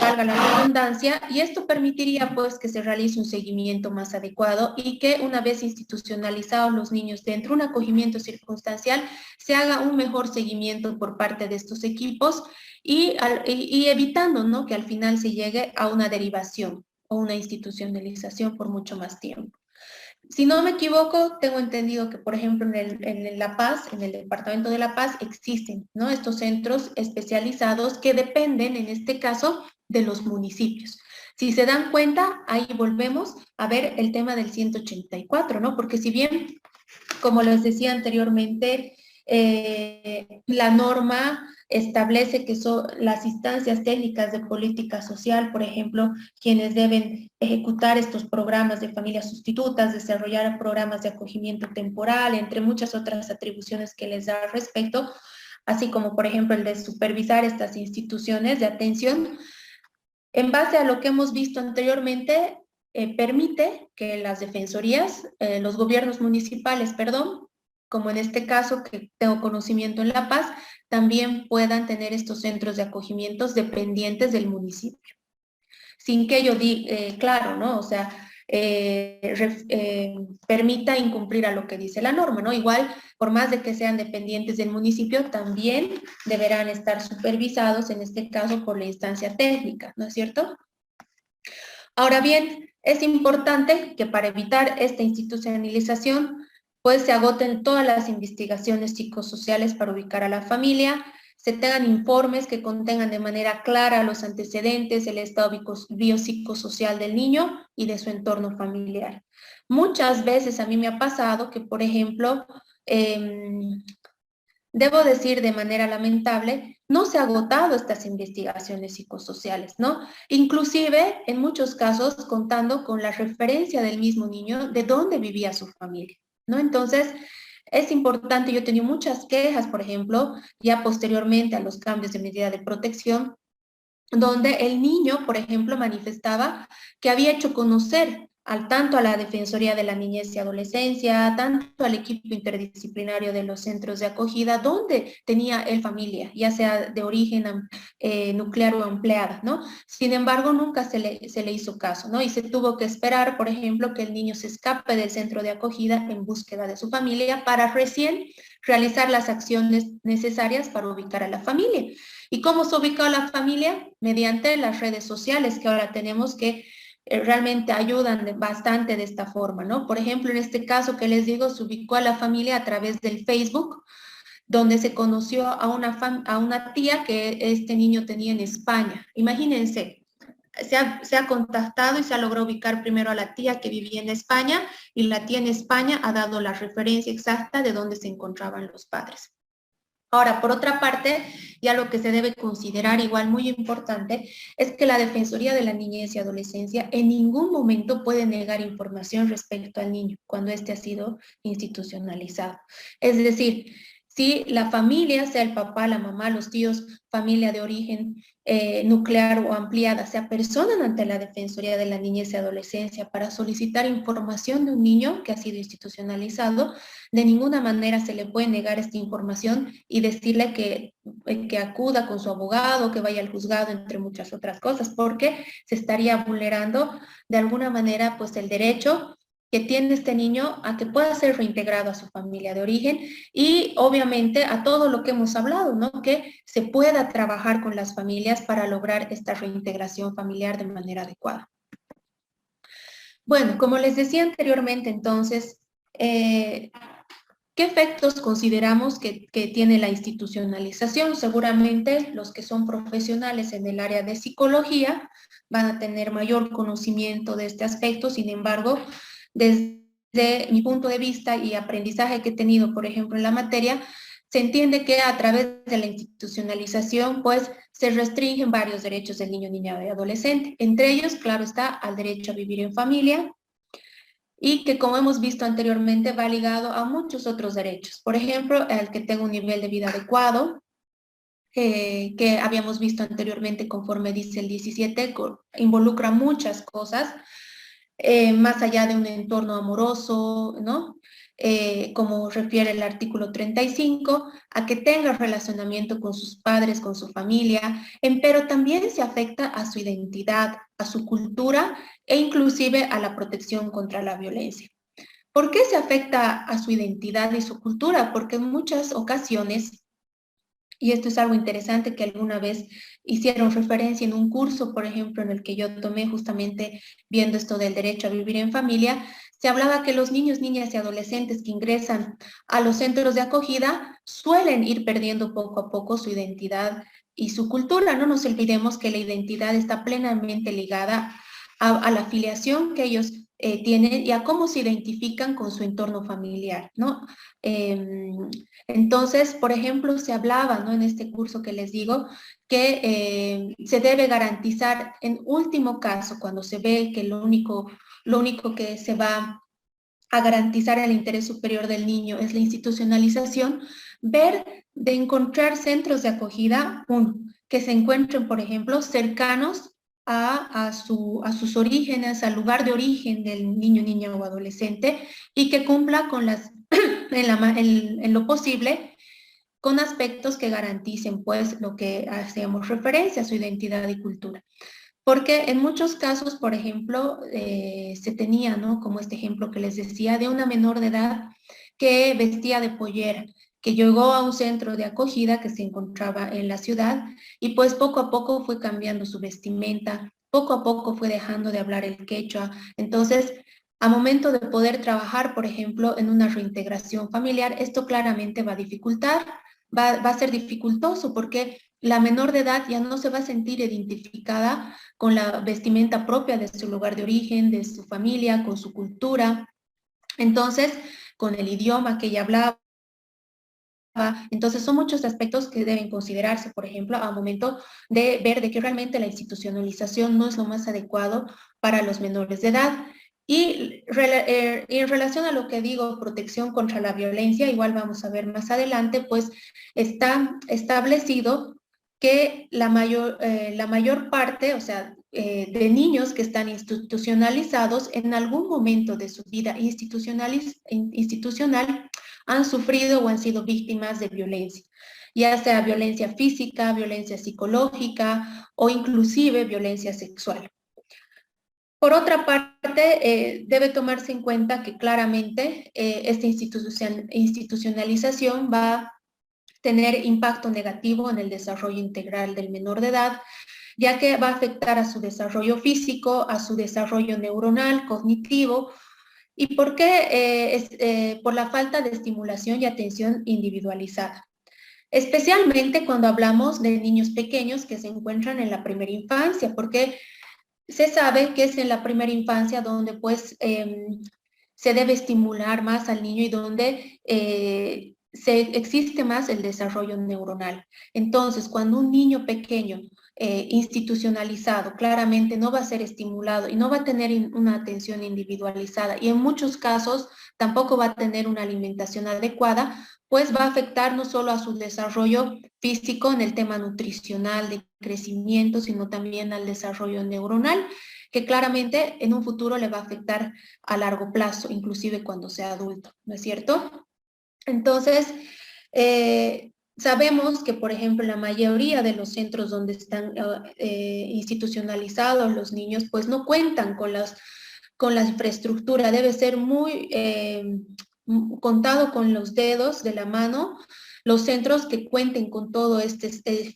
valga la redundancia, y esto permitiría pues que se realice un seguimiento más adecuado y que una vez institucionalizados los niños dentro de un acogimiento circunstancial, se haga un mejor seguimiento por parte de estos equipos y evitando, ¿no?, que al final se llegue a una derivación o una institucionalización por mucho más tiempo. Si no me equivoco, tengo entendido que, por ejemplo, en La Paz, en el departamento de La Paz, existen, ¿no?, estos centros especializados que dependen, en este caso, de los municipios. Si se dan cuenta, ahí volvemos a ver el tema del 184, ¿no? Porque si bien, como les decía anteriormente, la norma establece que son las instancias técnicas de política social, por ejemplo, quienes deben ejecutar estos programas de familias sustitutas, desarrollar programas de acogimiento temporal, entre muchas otras atribuciones que les da al respecto, así como, por ejemplo, el de supervisar estas instituciones de atención. En base a lo que hemos visto anteriormente, permite que las defensorías, los gobiernos municipales, perdón, como en este caso que tengo conocimiento en La Paz, también puedan tener estos centros de acogimientos dependientes del municipio. Sin que ello claro, ¿no? O sea, permita incumplir a lo que dice la norma, ¿no? Igual, por más de que sean dependientes del municipio, también deberán estar supervisados, en este caso, por la instancia técnica, ¿no es cierto? Ahora bien, es importante que para evitar esta institucionalización, pues se agoten todas las investigaciones psicosociales para ubicar a la familia, se tengan informes que contengan de manera clara los antecedentes, el estado biopsicosocial del niño y de su entorno familiar. Muchas veces a mí me ha pasado que, por ejemplo, debo decir de manera lamentable, no se han agotado estas investigaciones psicosociales, ¿no? Inclusive, en muchos casos, contando con la referencia del mismo niño de dónde vivía su familia, ¿no? Entonces, es importante, yo he tenido muchas quejas, por ejemplo, ya posteriormente a los cambios de medida de protección, donde el niño, por ejemplo, manifestaba que había hecho conocer tanto a la Defensoría de la Niñez y Adolescencia, tanto al equipo interdisciplinario de los centros de acogida, donde tenía él familia, ya sea de origen nuclear o ampliada, ¿no? Sin embargo, nunca se le hizo caso, ¿no? Y se tuvo que esperar, por ejemplo, que el niño se escape del centro de acogida en búsqueda de su familia para recién realizar las acciones necesarias para ubicar a la familia. ¿Y cómo se ubicó a la familia? Mediante las redes sociales que ahora tenemos que realmente ayudan bastante de esta forma, ¿no? Por ejemplo, en este caso que les digo, se ubicó a la familia a través del Facebook, donde se conoció a una tía que este niño tenía en España. Imagínense, se ha contactado y se ha logrado ubicar primero a la tía que vivía en España y la tía en España ha dado la referencia exacta de dónde se encontraban los padres. Ahora, por otra parte, ya lo que se debe considerar igual muy importante es que la Defensoría de la Niñez y Adolescencia en ningún momento puede negar información respecto al niño cuando éste ha sido institucionalizado. Es decir, si la familia, sea el papá, la mamá, los tíos, familia de origen nuclear o ampliada, se apersonan ante la Defensoría de la Niñez y Adolescencia para solicitar información de un niño que ha sido institucionalizado, de ninguna manera se le puede negar esta información y decirle que acuda con su abogado, que vaya al juzgado, entre muchas otras cosas, porque se estaría vulnerando de alguna manera pues el derecho que tiene este niño a que pueda ser reintegrado a su familia de origen y obviamente a todo lo que hemos hablado, ¿no? Que se pueda trabajar con las familias para lograr esta reintegración familiar de manera adecuada. Bueno, como les decía anteriormente, entonces, ¿qué efectos consideramos que tiene la institucionalización? Seguramente los que son profesionales en el área de psicología van a tener mayor conocimiento de este aspecto, sin embargo, desde mi punto de vista y aprendizaje que he tenido, por ejemplo, en la materia, se entiende que a través de la institucionalización, pues, se restringen varios derechos del niño, niña y adolescente. Entre ellos, claro está, al derecho a vivir en familia, y que, como hemos visto anteriormente, va ligado a muchos otros derechos. Por ejemplo, el que tenga un nivel de vida adecuado, que habíamos visto anteriormente conforme dice el 17, involucra muchas cosas, más allá de un entorno amoroso, ¿no? Como refiere el artículo 35, a que tenga relacionamiento con sus padres, con su familia, pero también se afecta a su identidad, a su cultura e inclusive a la protección contra la violencia. ¿Por qué se afecta a su identidad y su cultura? Porque en muchas ocasiones, y esto es algo interesante que alguna vez hicieron referencia en un curso, por ejemplo, en el que yo tomé justamente viendo esto del derecho a vivir en familia, se hablaba que los niños, niñas y adolescentes que ingresan a los centros de acogida suelen ir perdiendo poco a poco su identidad y su cultura. No nos olvidemos que la identidad está plenamente ligada a la afiliación que ellos tienen y a cómo se identifican con su entorno familiar, ¿no? Eh, entonces, por ejemplo, se hablaba, ¿no? En este curso que les digo, que se debe garantizar en último caso, cuando se ve que lo único que se va a garantizar el interés superior del niño es la institucionalización, ver de encontrar centros de acogida, uno, que se encuentren, por ejemplo, cercanos a sus orígenes, al lugar de origen del niño, niña o adolescente, y que cumpla con las, en lo posible, con aspectos que garanticen, pues, lo que hacemos referencia a su identidad y cultura. Porque en muchos casos, por ejemplo, se tenía, ¿no? Como este ejemplo que les decía, de una menor de edad que vestía de pollera, que llegó a un centro de acogida que se encontraba en la ciudad y pues poco a poco fue cambiando su vestimenta, poco a poco fue dejando de hablar el quechua. Entonces, a momento de poder trabajar, por ejemplo, en una reintegración familiar, esto claramente va a dificultar, va a ser dificultoso porque la menor de edad ya no se va a sentir identificada con la vestimenta propia de su lugar de origen, de su familia, con su cultura. Entonces, con el idioma que ella hablaba. Entonces, son muchos aspectos que deben considerarse, por ejemplo, al momento de ver de que realmente la institucionalización no es lo más adecuado para los menores de edad. Y en relación a lo que digo, protección contra la violencia, igual vamos a ver más adelante, pues está establecido que la mayor parte, o sea, de niños que están institucionalizados en algún momento de su vida institucional han sufrido o han sido víctimas de violencia, ya sea violencia física, violencia psicológica o inclusive violencia sexual. Por otra parte, debe tomarse en cuenta que claramente esta institucionalización va a tener impacto negativo en el desarrollo integral del menor de edad, ya que va a afectar a su desarrollo físico, a su desarrollo neuronal, cognitivo. ¿Y por qué? Por la falta de estimulación y atención individualizada. Especialmente cuando hablamos de niños pequeños que se encuentran en la primera infancia, porque se sabe que es en la primera infancia donde pues se debe estimular más al niño y donde existe más el desarrollo neuronal. Entonces, cuando un niño pequeño institucionalizado claramente no va a ser estimulado y no va a tener una atención individualizada y en muchos casos tampoco va a tener una alimentación adecuada, pues va a afectar no solo a su desarrollo físico en el tema nutricional, de crecimiento, sino también al desarrollo neuronal, que claramente en un futuro le va a afectar a largo plazo, inclusive cuando sea adulto, ¿no es cierto? Entonces, sabemos que, por ejemplo, la mayoría de los centros donde están institucionalizados los niños, pues no cuentan con la infraestructura, debe ser muy contado con los dedos de la mano los centros que cuenten con todo este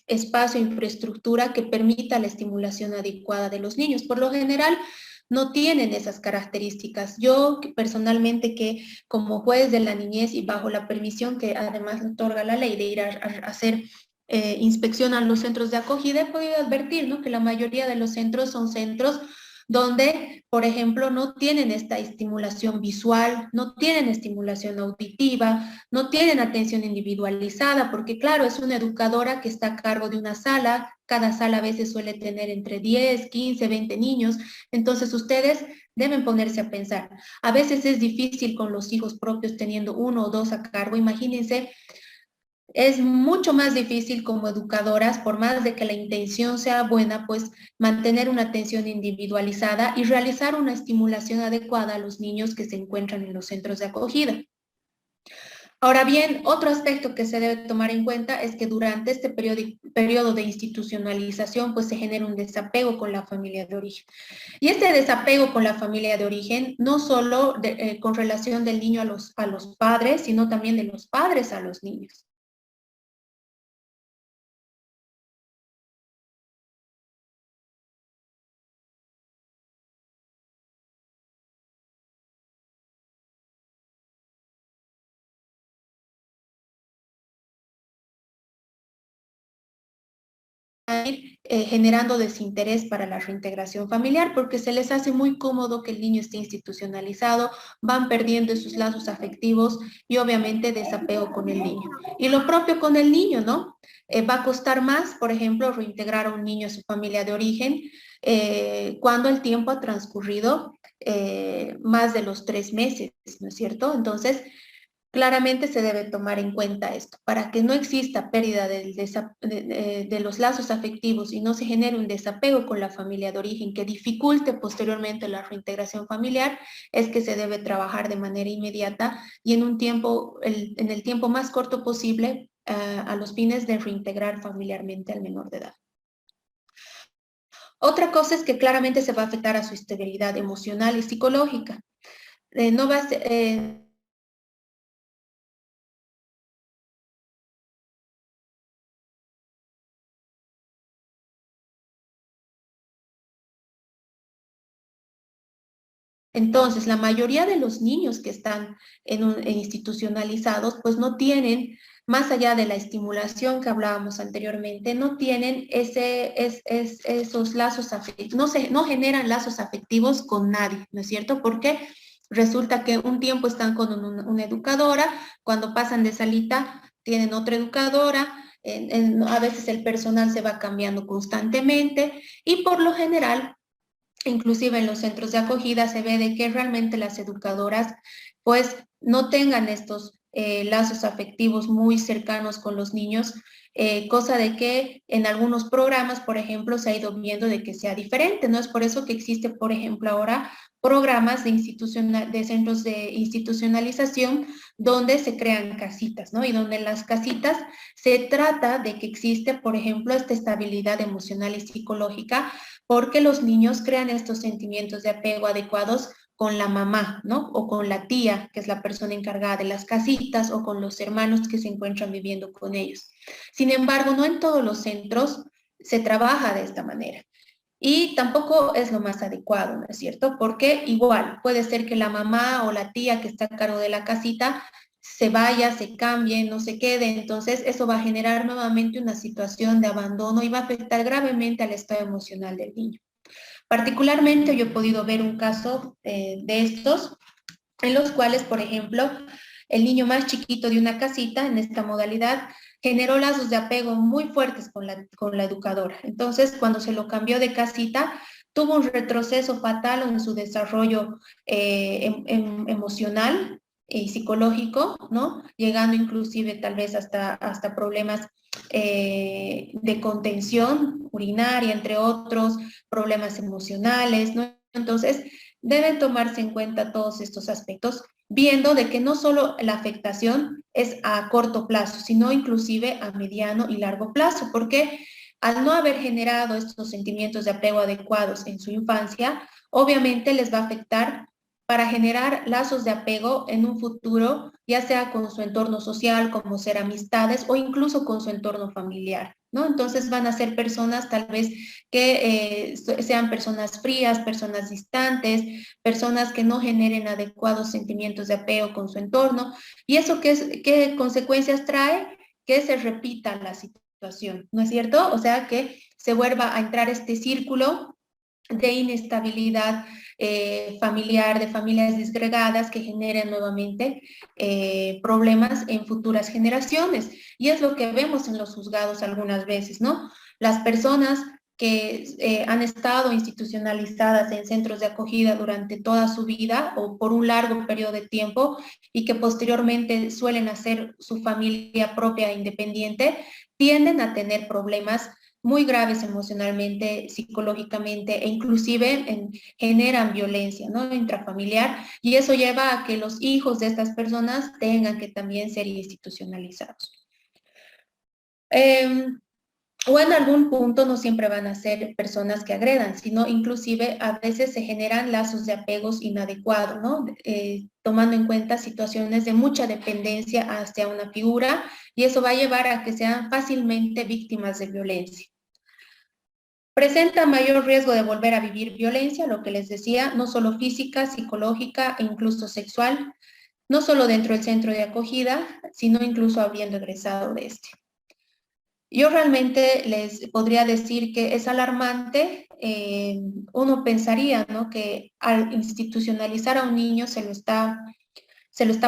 espacio e infraestructura que permita la estimulación adecuada de los niños. Por lo general, no tienen esas características. Yo personalmente que como juez de la niñez y bajo la permisión que además le otorga la ley de ir a hacer inspección a los centros de acogida, he podido advertir, ¿no? Que la mayoría de los centros son centros donde, por ejemplo, no tienen esta estimulación visual, no tienen estimulación auditiva, no tienen atención individualizada, porque claro, es una educadora que está a cargo de una sala, cada sala a veces suele tener entre 10, 15, 20 niños, entonces ustedes deben ponerse a pensar. A veces es difícil con los hijos propios teniendo uno o dos a cargo, imagínense. Es mucho más difícil como educadoras, por más de que la intención sea buena, pues mantener una atención individualizada y realizar una estimulación adecuada a los niños que se encuentran en los centros de acogida. Ahora bien, otro aspecto que se debe tomar en cuenta es que durante este periodo de institucionalización, pues se genera un desapego con la familia de origen. Y este desapego con la familia de origen, no solo con relación del niño a los padres, sino también de los padres a los niños. ir generando desinterés para la reintegración familiar porque se les hace muy cómodo que el niño esté institucionalizado, van perdiendo sus lazos afectivos y obviamente desapego con el niño. Y lo propio con el niño, ¿no? Va a costar más, por ejemplo, reintegrar a un niño a su familia de origen cuando el tiempo ha transcurrido más de los 3 meses, ¿no es cierto? Entonces, claramente se debe tomar en cuenta esto, para que no exista pérdida de los lazos afectivos y no se genere un desapego con la familia de origen que dificulte posteriormente la reintegración familiar, es que se debe trabajar de manera inmediata y en un tiempo, en el tiempo más corto posible, a los fines de reintegrar familiarmente al menor de edad. Otra cosa es que claramente se va a afectar a su estabilidad emocional y psicológica. No va a ser, entonces, la mayoría de los niños que están institucionalizados, pues no tienen, más allá de la estimulación que hablábamos anteriormente, no tienen esos lazos afectivos, no generan lazos afectivos con nadie, ¿no es cierto? Porque resulta que un tiempo están con una educadora, cuando pasan de salita tienen otra educadora, a veces el personal se va cambiando constantemente y por lo general inclusive en los centros de acogida se ve de que realmente las educadoras pues no tengan estos lazos afectivos muy cercanos con los niños, cosa de que en algunos programas, por ejemplo, se ha ido viendo de que sea diferente, ¿no? Es por eso que existe, por ejemplo, ahora programas de centros de institucionalización donde se crean casitas, ¿no? Y donde en las casitas se trata de que existe, por ejemplo, esta estabilidad emocional y psicológica porque los niños crean estos sentimientos de apego adecuados con la mamá, ¿no? O con la tía, que es la persona encargada de las casitas, o con los hermanos que se encuentran viviendo con ellos. Sin embargo, no en todos los centros se trabaja de esta manera. Y tampoco es lo más adecuado, ¿no es cierto? Porque igual puede ser que la mamá o la tía que está a cargo de la casita se vaya, se cambie, no se quede, entonces eso va a generar nuevamente una situación de abandono y va a afectar gravemente al estado emocional del niño. Particularmente yo he podido ver un caso de estos, en los cuales, por ejemplo, el niño más chiquito de una casita en esta modalidad generó lazos de apego muy fuertes con la educadora. Entonces, cuando se lo cambió de casita, tuvo un retroceso fatal en su desarrollo emocional y psicológico, ¿no? Llegando inclusive tal vez hasta problemas de contención urinaria, entre otros, problemas emocionales, ¿no? Entonces, deben tomarse en cuenta todos estos aspectos, viendo de que no solo la afectación es a corto plazo, sino inclusive a mediano y largo plazo, porque al no haber generado estos sentimientos de apego adecuados en su infancia, obviamente les va a afectar para generar lazos de apego en un futuro, ya sea con su entorno social, como ser amistades o incluso con su entorno familiar, ¿no? Entonces van a ser personas tal vez que sean personas frías, personas distantes, personas que no generen adecuados sentimientos de apego con su entorno. ¿Y eso qué consecuencias trae? Que se repita la situación, ¿no es cierto? O sea, que se vuelva a entrar este círculo de inestabilidad familiar, de familias disgregadas que generen nuevamente problemas en futuras generaciones. Y es lo que vemos en los juzgados algunas veces, ¿no? Las personas que han estado institucionalizadas en centros de acogida durante toda su vida o por un largo periodo de tiempo y que posteriormente suelen hacer su familia propia e independiente, tienden a tener problemas muy graves emocionalmente, psicológicamente e inclusive generan violencia, ¿no? Intrafamiliar, y eso lleva a que los hijos de estas personas tengan que también ser institucionalizados. O en algún punto no siempre van a ser personas que agredan, sino inclusive a veces se generan lazos de apegos inadecuados, ¿no? Tomando en cuenta situaciones de mucha dependencia hacia una figura, y eso va a llevar a que sean fácilmente víctimas de violencia. Presenta mayor riesgo de volver a vivir violencia, lo que les decía, no solo física, psicológica e incluso sexual, no solo dentro del centro de acogida, sino incluso habiendo egresado de este. Yo realmente les podría decir que es alarmante. Uno pensaría, ¿no?, que al institucionalizar a un niño se lo está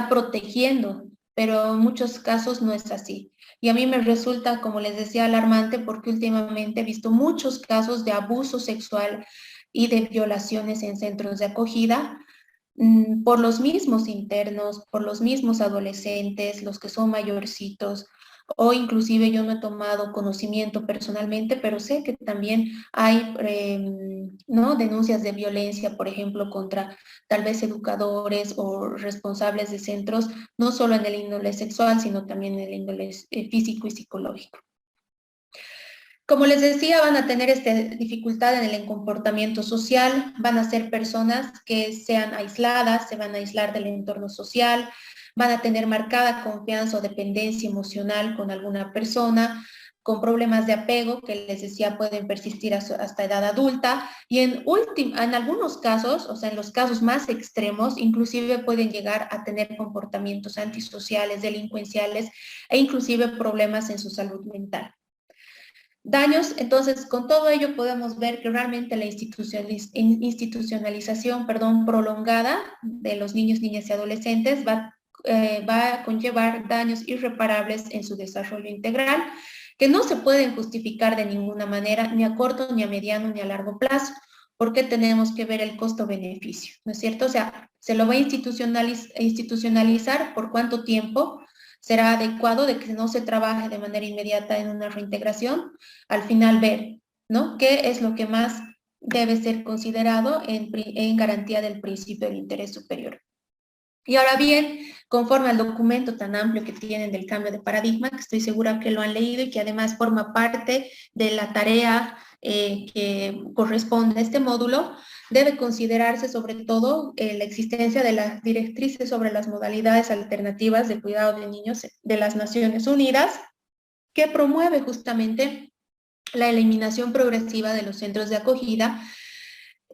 protegiendo, pero en muchos casos no es así. Y a mí me resulta, como les decía, alarmante porque últimamente he visto muchos casos de abuso sexual y de violaciones en centros de acogida por los mismos internos, por los mismos adolescentes, los que son mayorcitos, o inclusive yo no he tomado conocimiento personalmente, pero sé que también hay ¿no?, denuncias de violencia, por ejemplo, contra tal vez educadores o responsables de centros, no solo en el índole sexual, sino también en el índole físico y psicológico. Como les decía, van a tener esta dificultad en el comportamiento social, van a ser personas que sean aisladas, se van a aislar del entorno social, van a tener marcada confianza o dependencia emocional con alguna persona, con problemas de apego que les decía pueden persistir hasta edad adulta y en algunos casos, o sea, en los casos más extremos, inclusive pueden llegar a tener comportamientos antisociales, delincuenciales e inclusive problemas en su salud mental. Daños, entonces, con todo ello podemos ver que realmente la institucionalización, prolongada de los niños, niñas y adolescentes va a conllevar daños irreparables en su desarrollo integral, que no se pueden justificar de ninguna manera, ni a corto, ni a mediano, ni a largo plazo, porque tenemos que ver el costo-beneficio, ¿no es cierto? O sea, se lo va a institucionalizar por cuánto tiempo. Será adecuado de que no se trabaje de manera inmediata en una reintegración, al final ver, ¿no?, qué es lo que más debe ser considerado en garantía del principio del interés superior. Y ahora bien, conforme al documento tan amplio que tienen del cambio de paradigma, que estoy segura que lo han leído y que además forma parte de la tarea que corresponde a este módulo, debe considerarse sobre todo la existencia de las directrices sobre las modalidades alternativas de cuidado de niños de las Naciones Unidas, que promueve justamente la eliminación progresiva de los centros de acogida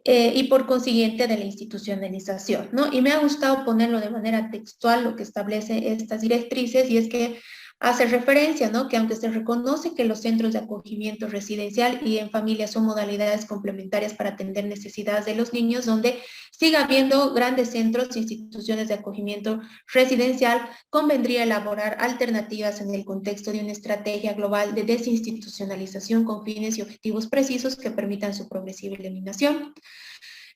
y por consiguiente de la institucionalización, ¿no? Y me ha gustado ponerlo de manera textual lo que establece estas directrices y es que hace referencia, ¿no?, que aunque se reconoce que los centros de acogimiento residencial y en familia son modalidades complementarias para atender necesidades de los niños, donde siga habiendo grandes centros e instituciones de acogimiento residencial, convendría elaborar alternativas en el contexto de una estrategia global de desinstitucionalización con fines y objetivos precisos que permitan su progresiva eliminación.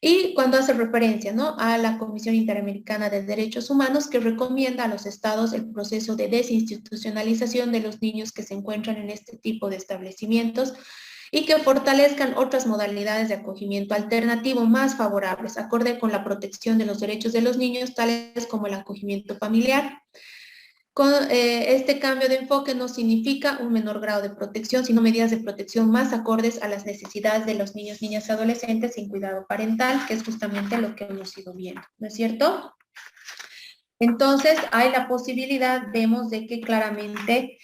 Y cuando hace referencia, ¿no?, a la Comisión Interamericana de Derechos Humanos, que recomienda a los estados el proceso de desinstitucionalización de los niños que se encuentran en este tipo de establecimientos y que fortalezcan otras modalidades de acogimiento alternativo más favorables, acorde con la protección de los derechos de los niños, tales como el acogimiento familiar. Este cambio de enfoque no significa un menor grado de protección, sino medidas de protección más acordes a las necesidades de los niños, niñas y adolescentes sin cuidado parental, que es justamente lo que hemos ido viendo, ¿no es cierto? Entonces, hay la posibilidad, vemos, de que claramente,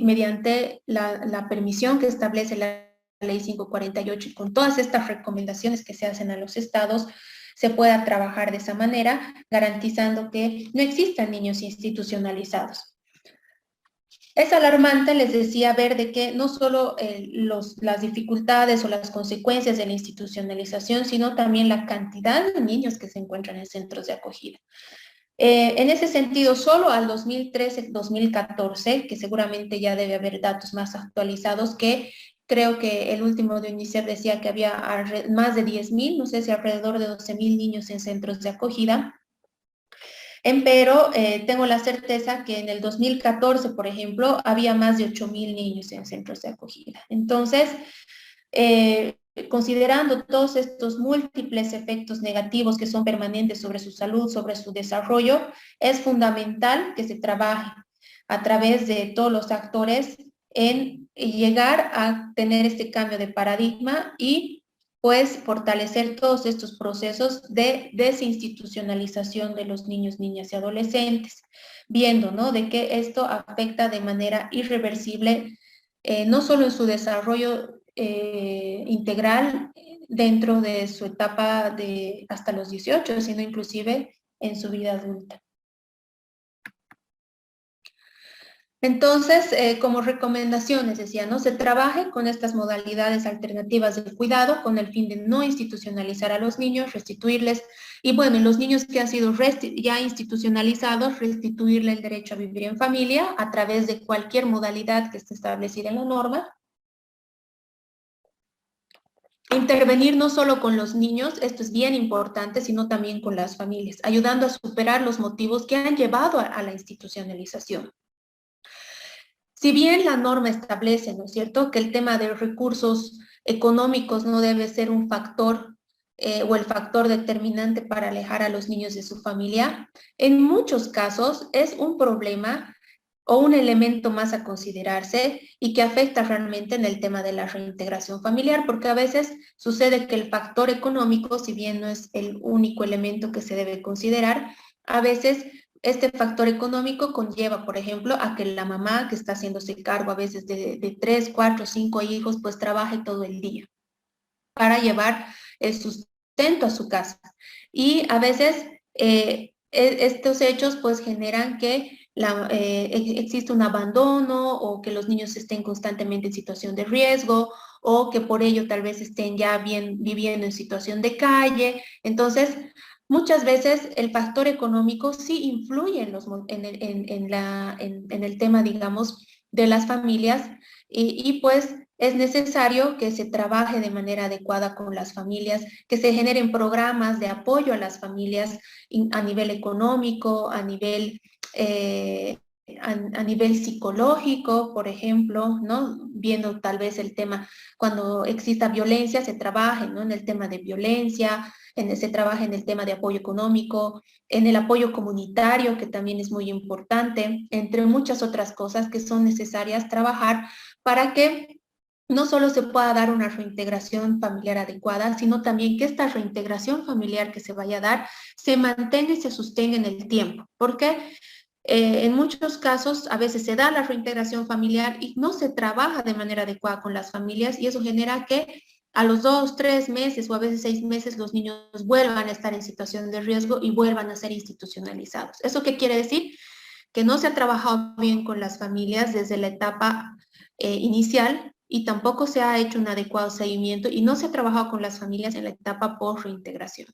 mediante la permisión que establece la Ley 548 y con todas estas recomendaciones que se hacen a los estados, se pueda trabajar de esa manera, garantizando que no existan niños institucionalizados. Es alarmante, les decía, ver de que no solo las dificultades o las consecuencias de la institucionalización, sino también la cantidad de niños que se encuentran en centros de acogida. En ese sentido, solo al 2013-2014, que seguramente ya debe haber datos más actualizados, que creo que el último de UNICEF decía que había más de 10.000, no sé si alrededor de 12.000 niños en centros de acogida. Pero tengo la certeza que en el 2014, por ejemplo, había más de 8.000 niños en centros de acogida. Entonces, considerando todos estos múltiples efectos negativos que son permanentes sobre su salud, sobre su desarrollo, es fundamental que se trabaje a través de todos los actores en llegar a tener este cambio de paradigma y pues fortalecer todos estos procesos de desinstitucionalización de los niños, niñas y adolescentes, viendo, ¿no?, de que esto afecta de manera irreversible no solo en su desarrollo integral dentro de su etapa de hasta los 18, sino inclusive en su vida adulta. Entonces, como recomendaciones, decía, ¿no? Se trabaje con estas modalidades alternativas del cuidado con el fin de no institucionalizar a los niños, restituirles, y bueno, los niños que han sido ya institucionalizados, restituirle el derecho a vivir en familia a través de cualquier modalidad que esté establecida en la norma. Intervenir no solo con los niños, esto es bien importante, sino también con las familias, ayudando a superar los motivos que han llevado a la institucionalización. Si bien la norma establece, ¿no es cierto?, que el tema de recursos económicos no debe ser un factor o el factor determinante para alejar a los niños de su familia, en muchos casos es un problema o un elemento más a considerarse y que afecta realmente en el tema de la reintegración familiar, porque a veces sucede que el factor económico, si bien no es el único elemento que se debe considerar, a veces este factor económico conlleva, por ejemplo, a que la mamá que está haciéndose cargo a veces de 3, 4, 5 hijos, pues trabaje todo el día para llevar el sustento a su casa. Y a veces estos hechos pues generan que existe un abandono o que los niños estén constantemente en situación de riesgo o que por ello tal vez estén ya bien viviendo en situación de calle. Entonces, muchas veces el factor económico sí influye en el tema, digamos, de las familias y pues es necesario que se trabaje de manera adecuada con las familias, que se generen programas de apoyo a las familias a nivel económico, a nivel psicológico, por ejemplo, ¿no? Viendo tal vez el tema, cuando exista violencia, se trabaje, ¿no? En el tema de violencia, se trabaja en el tema de apoyo económico, en el apoyo comunitario, que también es muy importante, entre muchas otras cosas que son necesarias trabajar para que no solo se pueda dar una reintegración familiar adecuada, sino también que esta reintegración familiar que se vaya a dar se mantenga y se sostenga en el tiempo. Porque en muchos casos a veces se da la reintegración familiar y no se trabaja de manera adecuada con las familias y eso genera que a los 2, 3 meses o a veces 6 meses los niños vuelvan a estar en situación de riesgo y vuelvan a ser institucionalizados. ¿Eso qué quiere decir? Que no se ha trabajado bien con las familias desde la etapa inicial y tampoco se ha hecho un adecuado seguimiento y no se ha trabajado con las familias en la etapa post reintegración.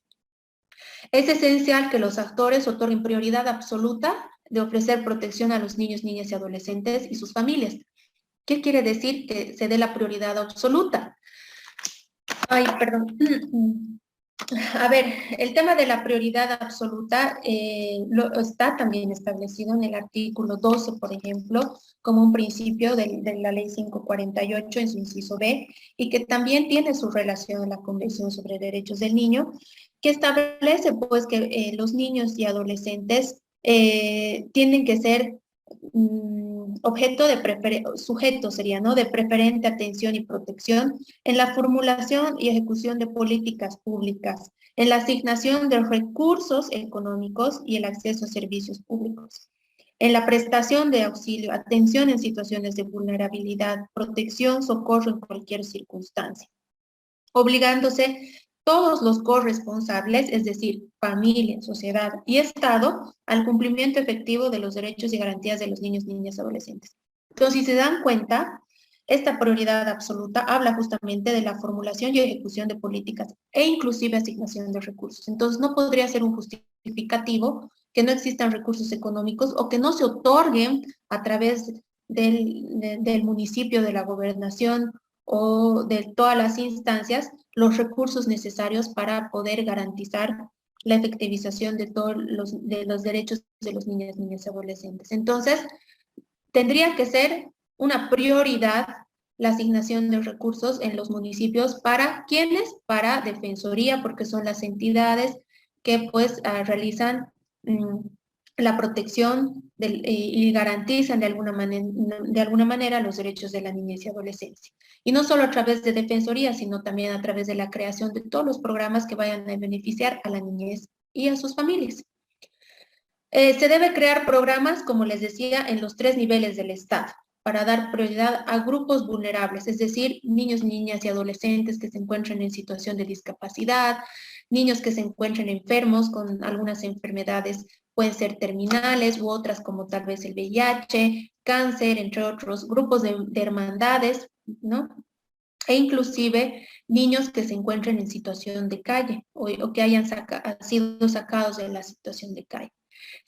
Es esencial que los actores otorguen prioridad absoluta de ofrecer protección a los niños, niñas y adolescentes y sus familias. ¿Qué quiere decir que se dé la prioridad absoluta? Ay, perdón. A ver, el tema de la prioridad absoluta está también establecido en el artículo 12, por ejemplo, como un principio de la ley 548 en su inciso B, y que también tiene su relación en la Convención sobre Derechos del Niño, que establece pues que los niños y adolescentes tienen que ser sujeto sería, ¿no? De preferente atención y protección en la formulación y ejecución de políticas públicas, en la asignación de recursos económicos y el acceso a servicios públicos, en la prestación de auxilio, atención en situaciones de vulnerabilidad, protección, socorro en cualquier circunstancia, obligándose todos los corresponsables, es decir, familia, sociedad y Estado, al cumplimiento efectivo de los derechos y garantías de los niños, niñas y adolescentes. Entonces, si se dan cuenta, esta prioridad absoluta habla justamente de la formulación y ejecución de políticas e inclusive asignación de recursos. Entonces, no podría ser un justificativo que no existan recursos económicos o que no se otorguen a través del municipio, de la gobernación o de todas las instancias los recursos necesarios para poder garantizar la efectivización de todos los derechos de los niños, niñas y adolescentes. Entonces, tendría que ser una prioridad la asignación de recursos en los municipios para ¿quiénes? Para Defensoría, porque son las entidades que pues realizan la protección y garantizan de alguna manera los derechos de la niñez y adolescencia. Y no solo a través de Defensoría, sino también a través de la creación de todos los programas que vayan a beneficiar a la niñez y a sus familias. Se debe crear programas, como les decía, en los 3 niveles del Estado, para dar prioridad a grupos vulnerables, es decir, niños, niñas y adolescentes que se encuentren en situación de discapacidad, niños que se encuentren enfermos con algunas enfermedades pueden ser terminales u otras como tal vez el VIH, cáncer, entre otros grupos de hermandades, ¿no? E inclusive niños que se encuentren en situación de calle o que hayan sido sacados de la situación de calle.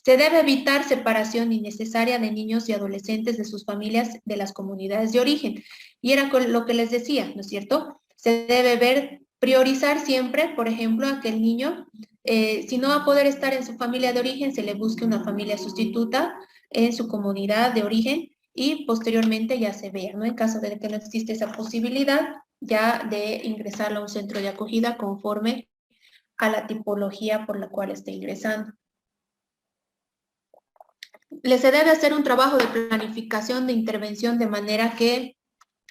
Se debe evitar separación innecesaria de niños y adolescentes de sus familias de las comunidades de origen. Y era lo que les decía, ¿no es cierto? Se debe priorizar siempre, por ejemplo, a que el niño, si no va a poder estar en su familia de origen, se le busque una familia sustituta en su comunidad de origen y posteriormente ya se vea, ¿no? En caso de que no existe esa posibilidad, ya de ingresarlo a un centro de acogida conforme a la tipología por la cual esté ingresando. Se debe hacer un trabajo de planificación de intervención de manera que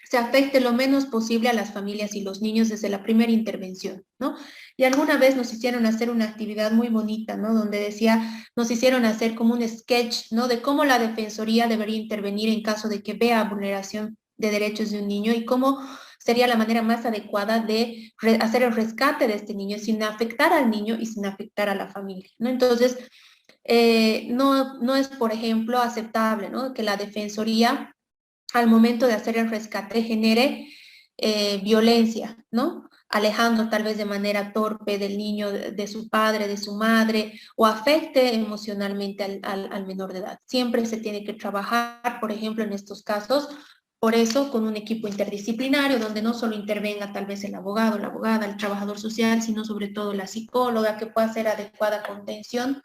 se afecte lo menos posible a las familias y los niños desde la primera intervención, ¿no? Y alguna vez nos hicieron hacer una actividad muy bonita, ¿no? Donde decía, nos hicieron hacer como un sketch, ¿no? De cómo la Defensoría debería intervenir en caso de que vea vulneración de derechos de un niño y cómo sería la manera más adecuada de hacer el rescate de este niño sin afectar al niño y sin afectar a la familia, ¿no? Entonces, no es, por ejemplo, aceptable, ¿no? Que la Defensoría al momento de hacer el rescate genere violencia, ¿no? Alejando tal vez de manera torpe del niño, de su padre, de su madre, o afecte emocionalmente al menor de edad. Siempre se tiene que trabajar, por ejemplo, en estos casos, por eso con un equipo interdisciplinario, donde no solo intervenga tal vez el abogado, la abogada, el trabajador social, sino sobre todo la psicóloga que pueda hacer adecuada contención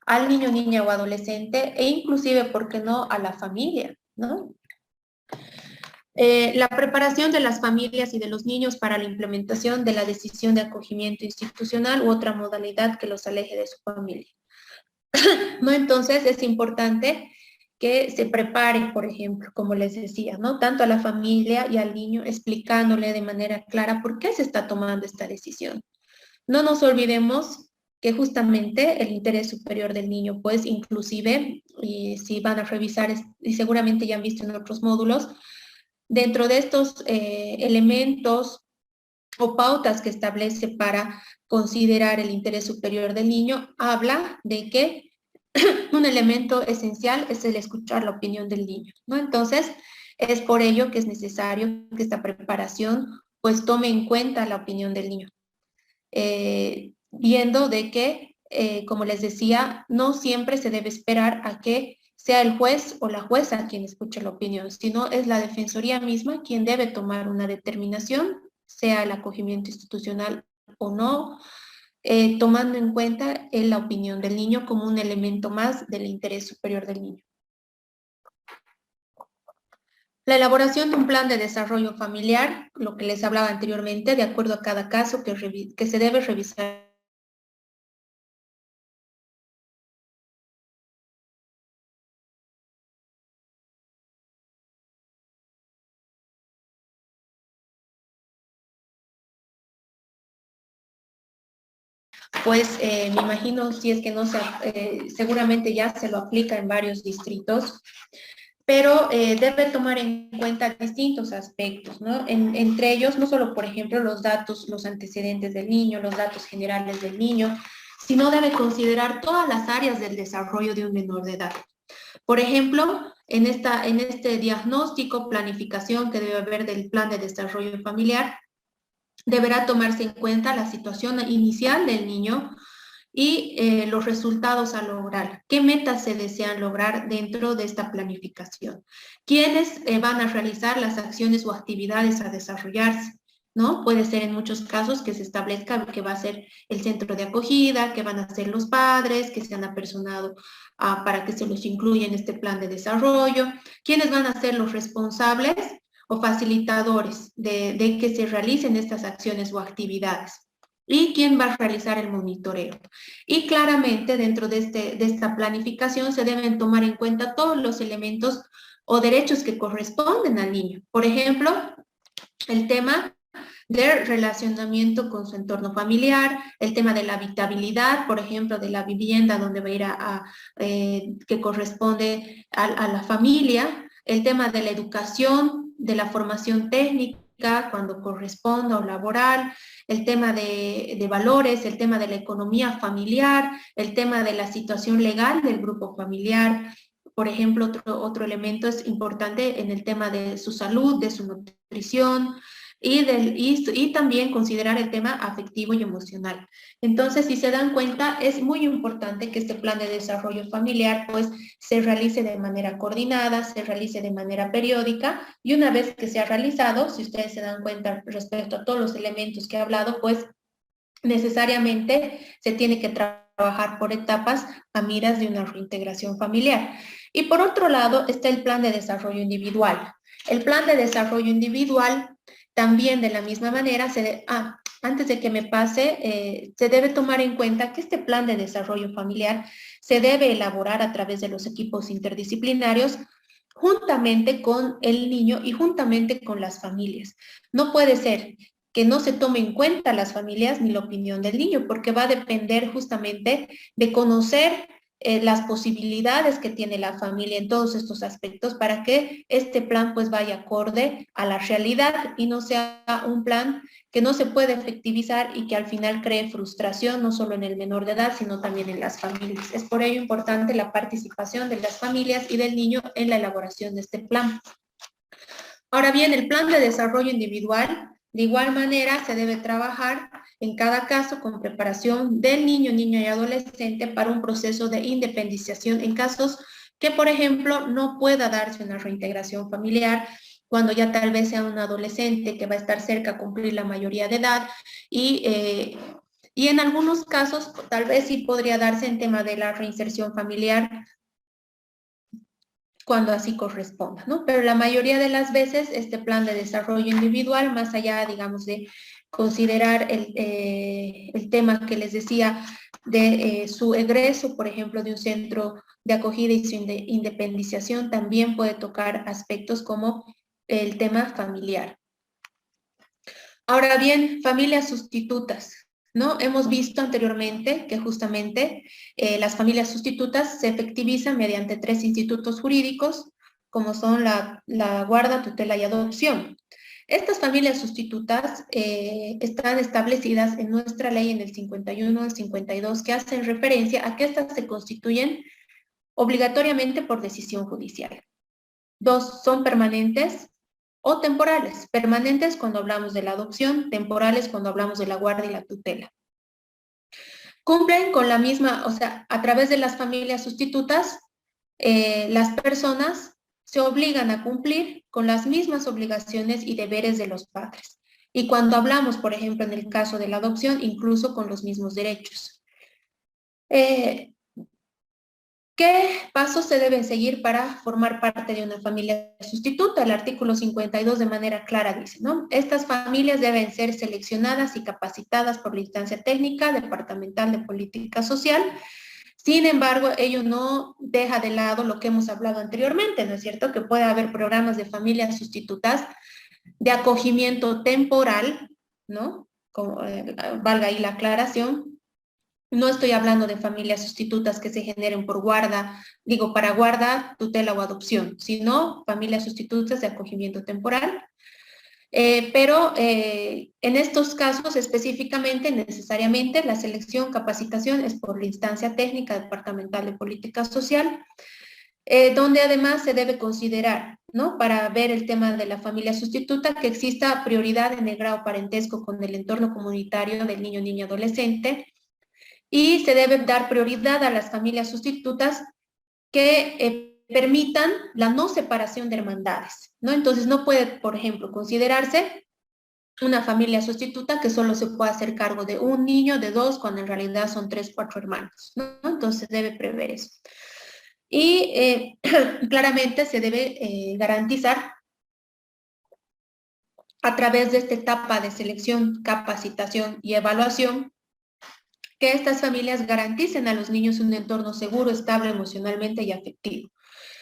al niño, niña o adolescente, e inclusive, ¿por qué no?, a la familia, ¿no? La preparación de las familias y de los niños para la implementación de la decisión de acogimiento institucional u otra modalidad que los aleje de su familia. ¿No? Entonces es importante que se prepare, por ejemplo, como les decía, ¿no? Tanto a la familia y al niño explicándole de manera clara por qué se está tomando esta decisión. No nos olvidemos que justamente el interés superior del niño, pues inclusive, y si van a revisar, y seguramente ya han visto en otros módulos, dentro de estos elementos o pautas que establece para considerar el interés superior del niño, habla de que un elemento esencial es el escuchar la opinión del niño, ¿no? Entonces, es por ello que es necesario que esta preparación pues tome en cuenta la opinión del niño, viendo de que, como les decía, no siempre se debe esperar a que sea el juez o la jueza quien escuche la opinión, sino es la Defensoría misma quien debe tomar una determinación, sea el acogimiento institucional o no, tomando en cuenta la opinión del niño como un elemento más del interés superior del niño. La elaboración de un plan de desarrollo familiar, lo que les hablaba anteriormente, de acuerdo a cada caso que se debe revisar. Pues me imagino, si es que no se, seguramente ya se lo aplica en varios distritos, pero debe tomar en cuenta distintos aspectos, ¿no? Entre ellos, no solo, por ejemplo, los datos, los antecedentes del niño, los datos generales del niño, sino debe considerar todas las áreas del desarrollo de un menor de edad. Por ejemplo, en este diagnóstico, planificación que debe haber del plan de desarrollo familiar, deberá tomarse en cuenta la situación inicial del niño y los resultados a lograr. ¿Qué metas se desean lograr dentro de esta planificación? ¿Quiénes van a realizar las acciones o actividades a desarrollarse? ¿No? Puede ser en muchos casos que se establezca que va a ser el centro de acogida, que van a ser los padres, que se han apersonado para que se los incluya en este plan de desarrollo. ¿Quiénes van a ser los responsables o facilitadores de que se realicen estas acciones o actividades? ¿Y quién va a realizar el monitoreo? Y claramente dentro de esta planificación se deben tomar en cuenta todos los elementos o derechos que corresponden al niño. Por ejemplo, el tema de relacionamiento con su entorno familiar, el tema de la habitabilidad, por ejemplo, de la vivienda donde va a ir que corresponde a la familia, el tema de la educación, de la formación técnica, cuando corresponda o laboral, el tema de valores, el tema de la economía familiar, el tema de la situación legal del grupo familiar. Por ejemplo, otro elemento es importante en el tema de su salud, de su nutrición, y también considerar el tema afectivo y emocional. Entonces, si se dan cuenta, es muy importante que este plan de desarrollo familiar pues se realice de manera coordinada, se realice de manera periódica, y una vez que se ha realizado, si ustedes se dan cuenta respecto a todos los elementos que he hablado, pues necesariamente se tiene que trabajar por etapas a miras de una reintegración familiar. Y por otro lado está el plan de desarrollo individual. El plan de desarrollo individual también de la misma manera, antes de que me pase, se debe tomar en cuenta que este plan de desarrollo familiar se debe elaborar a través de los equipos interdisciplinarios juntamente con el niño y juntamente con las familias. No puede ser que no se tome en cuenta las familias ni la opinión del niño, porque va a depender justamente de conocer las posibilidades que tiene la familia en todos estos aspectos para que este plan pues vaya acorde a la realidad y no sea un plan que no se puede efectivizar y que al final cree frustración no solo en el menor de edad, sino también en las familias. Es por ello importante la participación de las familias y del niño en la elaboración de este plan. Ahora bien, el plan de desarrollo individual, de igual manera, se debe trabajar en cada caso con preparación del niño, niña y adolescente para un proceso de independización en casos que, por ejemplo, no pueda darse una reintegración familiar cuando ya tal vez sea un adolescente que va a estar cerca a cumplir la mayoría de edad y en algunos casos tal vez sí podría darse en tema de la reinserción familiar cuando así corresponda, ¿no? Pero la mayoría de las veces este plan de desarrollo individual, más allá, digamos, de considerar el tema que les decía de su egreso, por ejemplo, de un centro de acogida y su independización, también puede tocar aspectos como el tema familiar. Ahora bien, familias sustitutas, ¿no? Hemos visto anteriormente que justamente las familias sustitutas se efectivizan mediante 3 institutos jurídicos, como son la guarda, tutela y adopción. Estas familias sustitutas están establecidas en nuestra ley en el 51 y el 52, que hacen referencia a que estas se constituyen obligatoriamente por decisión judicial. 2, son permanentes o temporales. Permanentes cuando hablamos de la adopción, temporales cuando hablamos de la guardia y la tutela. Cumplen con la misma, o sea, a través de las familias sustitutas, las personas se obligan a cumplir con las mismas obligaciones y deberes de los padres. Y cuando hablamos, por ejemplo, en el caso de la adopción, incluso con los mismos derechos. ¿Qué pasos se deben seguir para formar parte de una familia sustituta? El artículo 52 de manera clara dice, ¿no? Estas familias deben ser seleccionadas y capacitadas por la instancia técnica departamental de política social. Sin embargo, ello no deja de lado lo que hemos hablado anteriormente, ¿no es cierto? Que puede haber programas de familias sustitutas de acogimiento temporal, ¿no? Como, valga ahí la aclaración. No estoy hablando de familias sustitutas que se generen por guarda, digo, para guarda, tutela o adopción, sino familias sustitutas de acogimiento temporal. Pero en estos casos específicamente, necesariamente, la selección, capacitación es por la instancia técnica departamental de política social, donde además se debe considerar, ¿no? Para ver el tema de la familia sustituta, que exista prioridad en el grado parentesco con el entorno comunitario del niño, niña, adolescente, y se debe dar prioridad a las familias sustitutas que permitan la no separación de hermandades, ¿no? Entonces no puede, por ejemplo, considerarse una familia sustituta que solo se pueda hacer cargo de un niño, de 2, cuando en realidad son 3, 4 hermanos, ¿no? Entonces debe prever eso. Y claramente se debe garantizar a través de esta etapa de selección, capacitación y evaluación que estas familias garanticen a los niños un entorno seguro, estable emocionalmente y afectivo.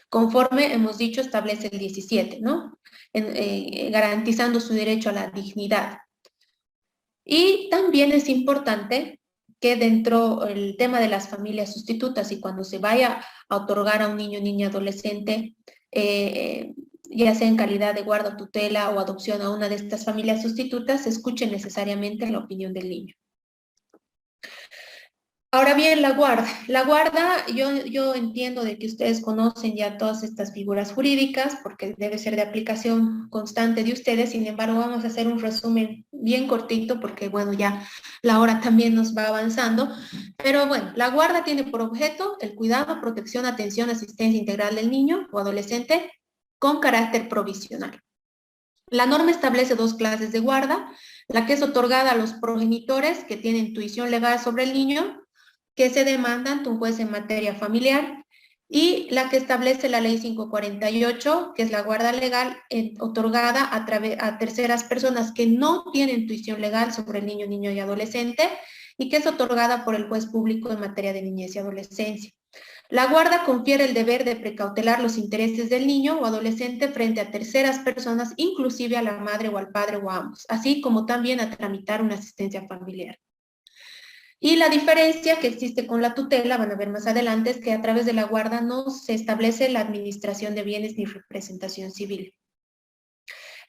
Conforme hemos dicho, establece el 17, ¿no? Garantizando su derecho a la dignidad. Y también es importante que dentro del tema de las familias sustitutas y cuando se vaya a otorgar a un niño, niña, adolescente ya sea en calidad de guarda, tutela o adopción a una de estas familias sustitutas, se escuche necesariamente la opinión del niño. Ahora bien, la guarda. La guarda, yo entiendo de que ustedes conocen ya todas estas figuras jurídicas, porque debe ser de aplicación constante de ustedes. Sin embargo, vamos a hacer un resumen bien cortito, porque bueno, ya la hora también nos va avanzando. Pero bueno, la guarda tiene por objeto el cuidado, protección, atención, asistencia integral del niño o adolescente con carácter provisional. La norma establece dos clases de guarda, la que es otorgada a los progenitores que tienen tuición legal sobre el niño, que se demanda ante un juez en materia familiar, y la que establece la ley 548, que es la guarda legal otorgada a terceras personas que no tienen tuición legal sobre el niño, niño y adolescente, y que es otorgada por el juez público en materia de niñez y adolescencia. La guarda confiere el deber de precautelar los intereses del niño o adolescente frente a terceras personas, inclusive a la madre o al padre o a ambos, así como también a tramitar una asistencia familiar. Y la diferencia que existe con la tutela, van a ver más adelante, es que a través de la guarda no se establece la administración de bienes ni representación civil.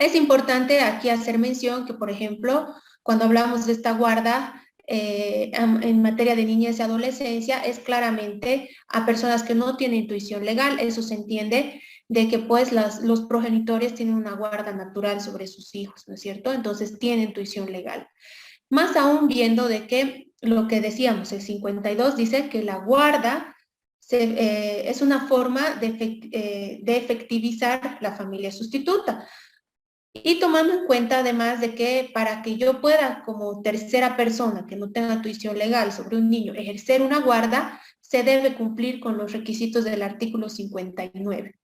Es importante aquí hacer mención que, por ejemplo, cuando hablamos de esta guarda en materia de niñez y adolescencia, es claramente a personas que no tienen intuición legal. Eso se entiende de que pues los progenitores tienen una guarda natural sobre sus hijos, ¿no es cierto? Entonces tienen intuición legal. Más aún viendo de que lo que decíamos, el 52 dice que la guarda es una forma de efectivizar la familia sustituta. Y tomando en cuenta además de que para que yo pueda como tercera persona que no tenga tuición legal sobre un niño ejercer una guarda, se debe cumplir con los requisitos del artículo 59,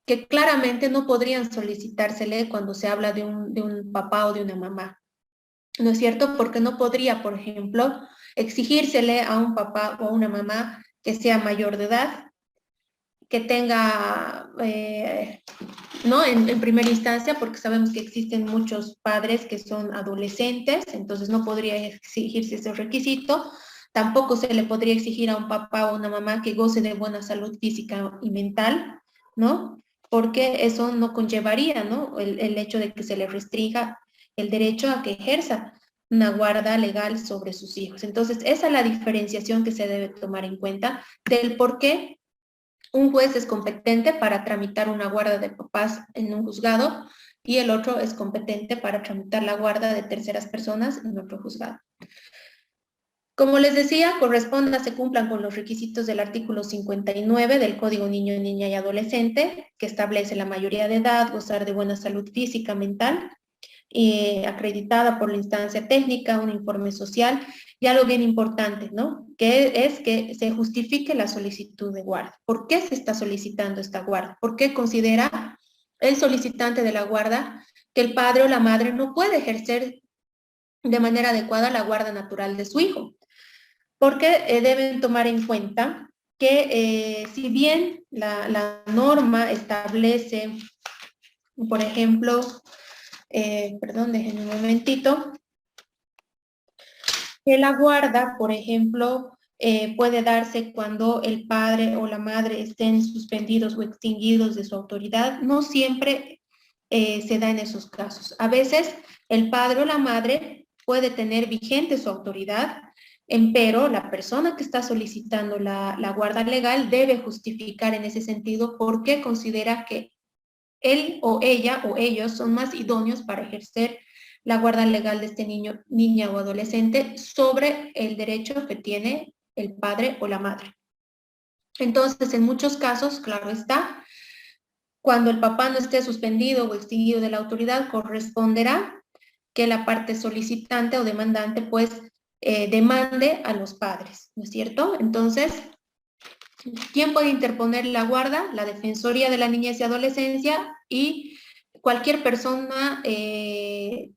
que claramente no podrían solicitársele cuando se habla de un papá o de una mamá. ¿No es cierto? Porque no podría, por ejemplo, exigírsele a un papá o a una mamá que sea mayor de edad, que tenga, ¿no? En primera instancia, porque sabemos que existen muchos padres que son adolescentes, entonces no podría exigirse ese requisito. Tampoco se le podría exigir a un papá o una mamá que goce de buena salud física y mental, ¿no? Porque eso no conllevaría, ¿no? El hecho de que se le restrinja el derecho a que ejerza una guarda legal sobre sus hijos. Entonces, esa es la diferenciación que se debe tomar en cuenta del por qué un juez es competente para tramitar una guarda de papás en un juzgado y el otro es competente para tramitar la guarda de terceras personas en otro juzgado. Como les decía, corresponde a se cumplan con los requisitos del artículo 59 del Código Niño, Niña y Adolescente, que establece la mayoría de edad, gozar de buena salud física, mental, acreditada por la instancia técnica, un informe social, y algo bien importante, ¿no? Que es que se justifique la solicitud de guarda. ¿Por qué se está solicitando esta guarda? ¿Por qué considera el solicitante de la guarda que el padre o la madre no puede ejercer de manera adecuada la guarda natural de su hijo? Porque deben tomar en cuenta que si bien la norma establece, por ejemplo, perdón, déjenme un momentito, que la guarda, por ejemplo, puede darse cuando el padre o la madre estén suspendidos o extinguidos de su autoridad. No siempre se da en esos casos. A veces el padre o la madre puede tener vigente su autoridad, pero la persona que está solicitando la guarda legal debe justificar en ese sentido por qué considera que él o ella o ellos son más idóneos para ejercer la guarda legal de este niño, niña o adolescente sobre el derecho que tiene el padre o la madre. Entonces, en muchos casos, claro está, cuando el papá no esté suspendido o extinguido de la autoridad, corresponderá que la parte solicitante o demandante, pues, demande a los padres, ¿no es cierto? Entonces, ¿quién puede interponer la guarda? La Defensoría de la Niñez y Adolescencia y cualquier persona que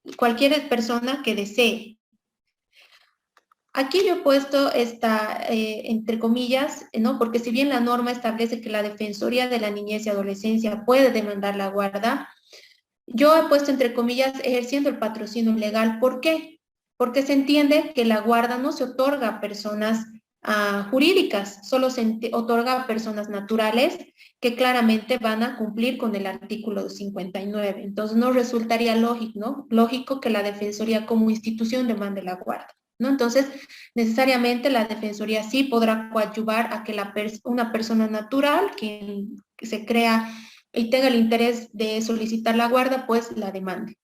desee. Aquí yo he puesto esta, entre comillas, ¿no? Porque si bien la norma establece que la Defensoría de la Niñez y Adolescencia puede demandar la guarda, yo he puesto entre comillas ejerciendo el patrocinio legal. ¿Por qué? Porque se entiende que la guarda no se otorga a personas jurídicas, solo se otorga a personas naturales que claramente van a cumplir con el artículo 59. Entonces no resultaría lógico, ¿no? Lógico que la Defensoría como institución demande la guarda, ¿no? Entonces, necesariamente la Defensoría sí podrá coadyuvar a que una persona natural que se crea y tenga el interés de solicitar la guarda, pues la demande.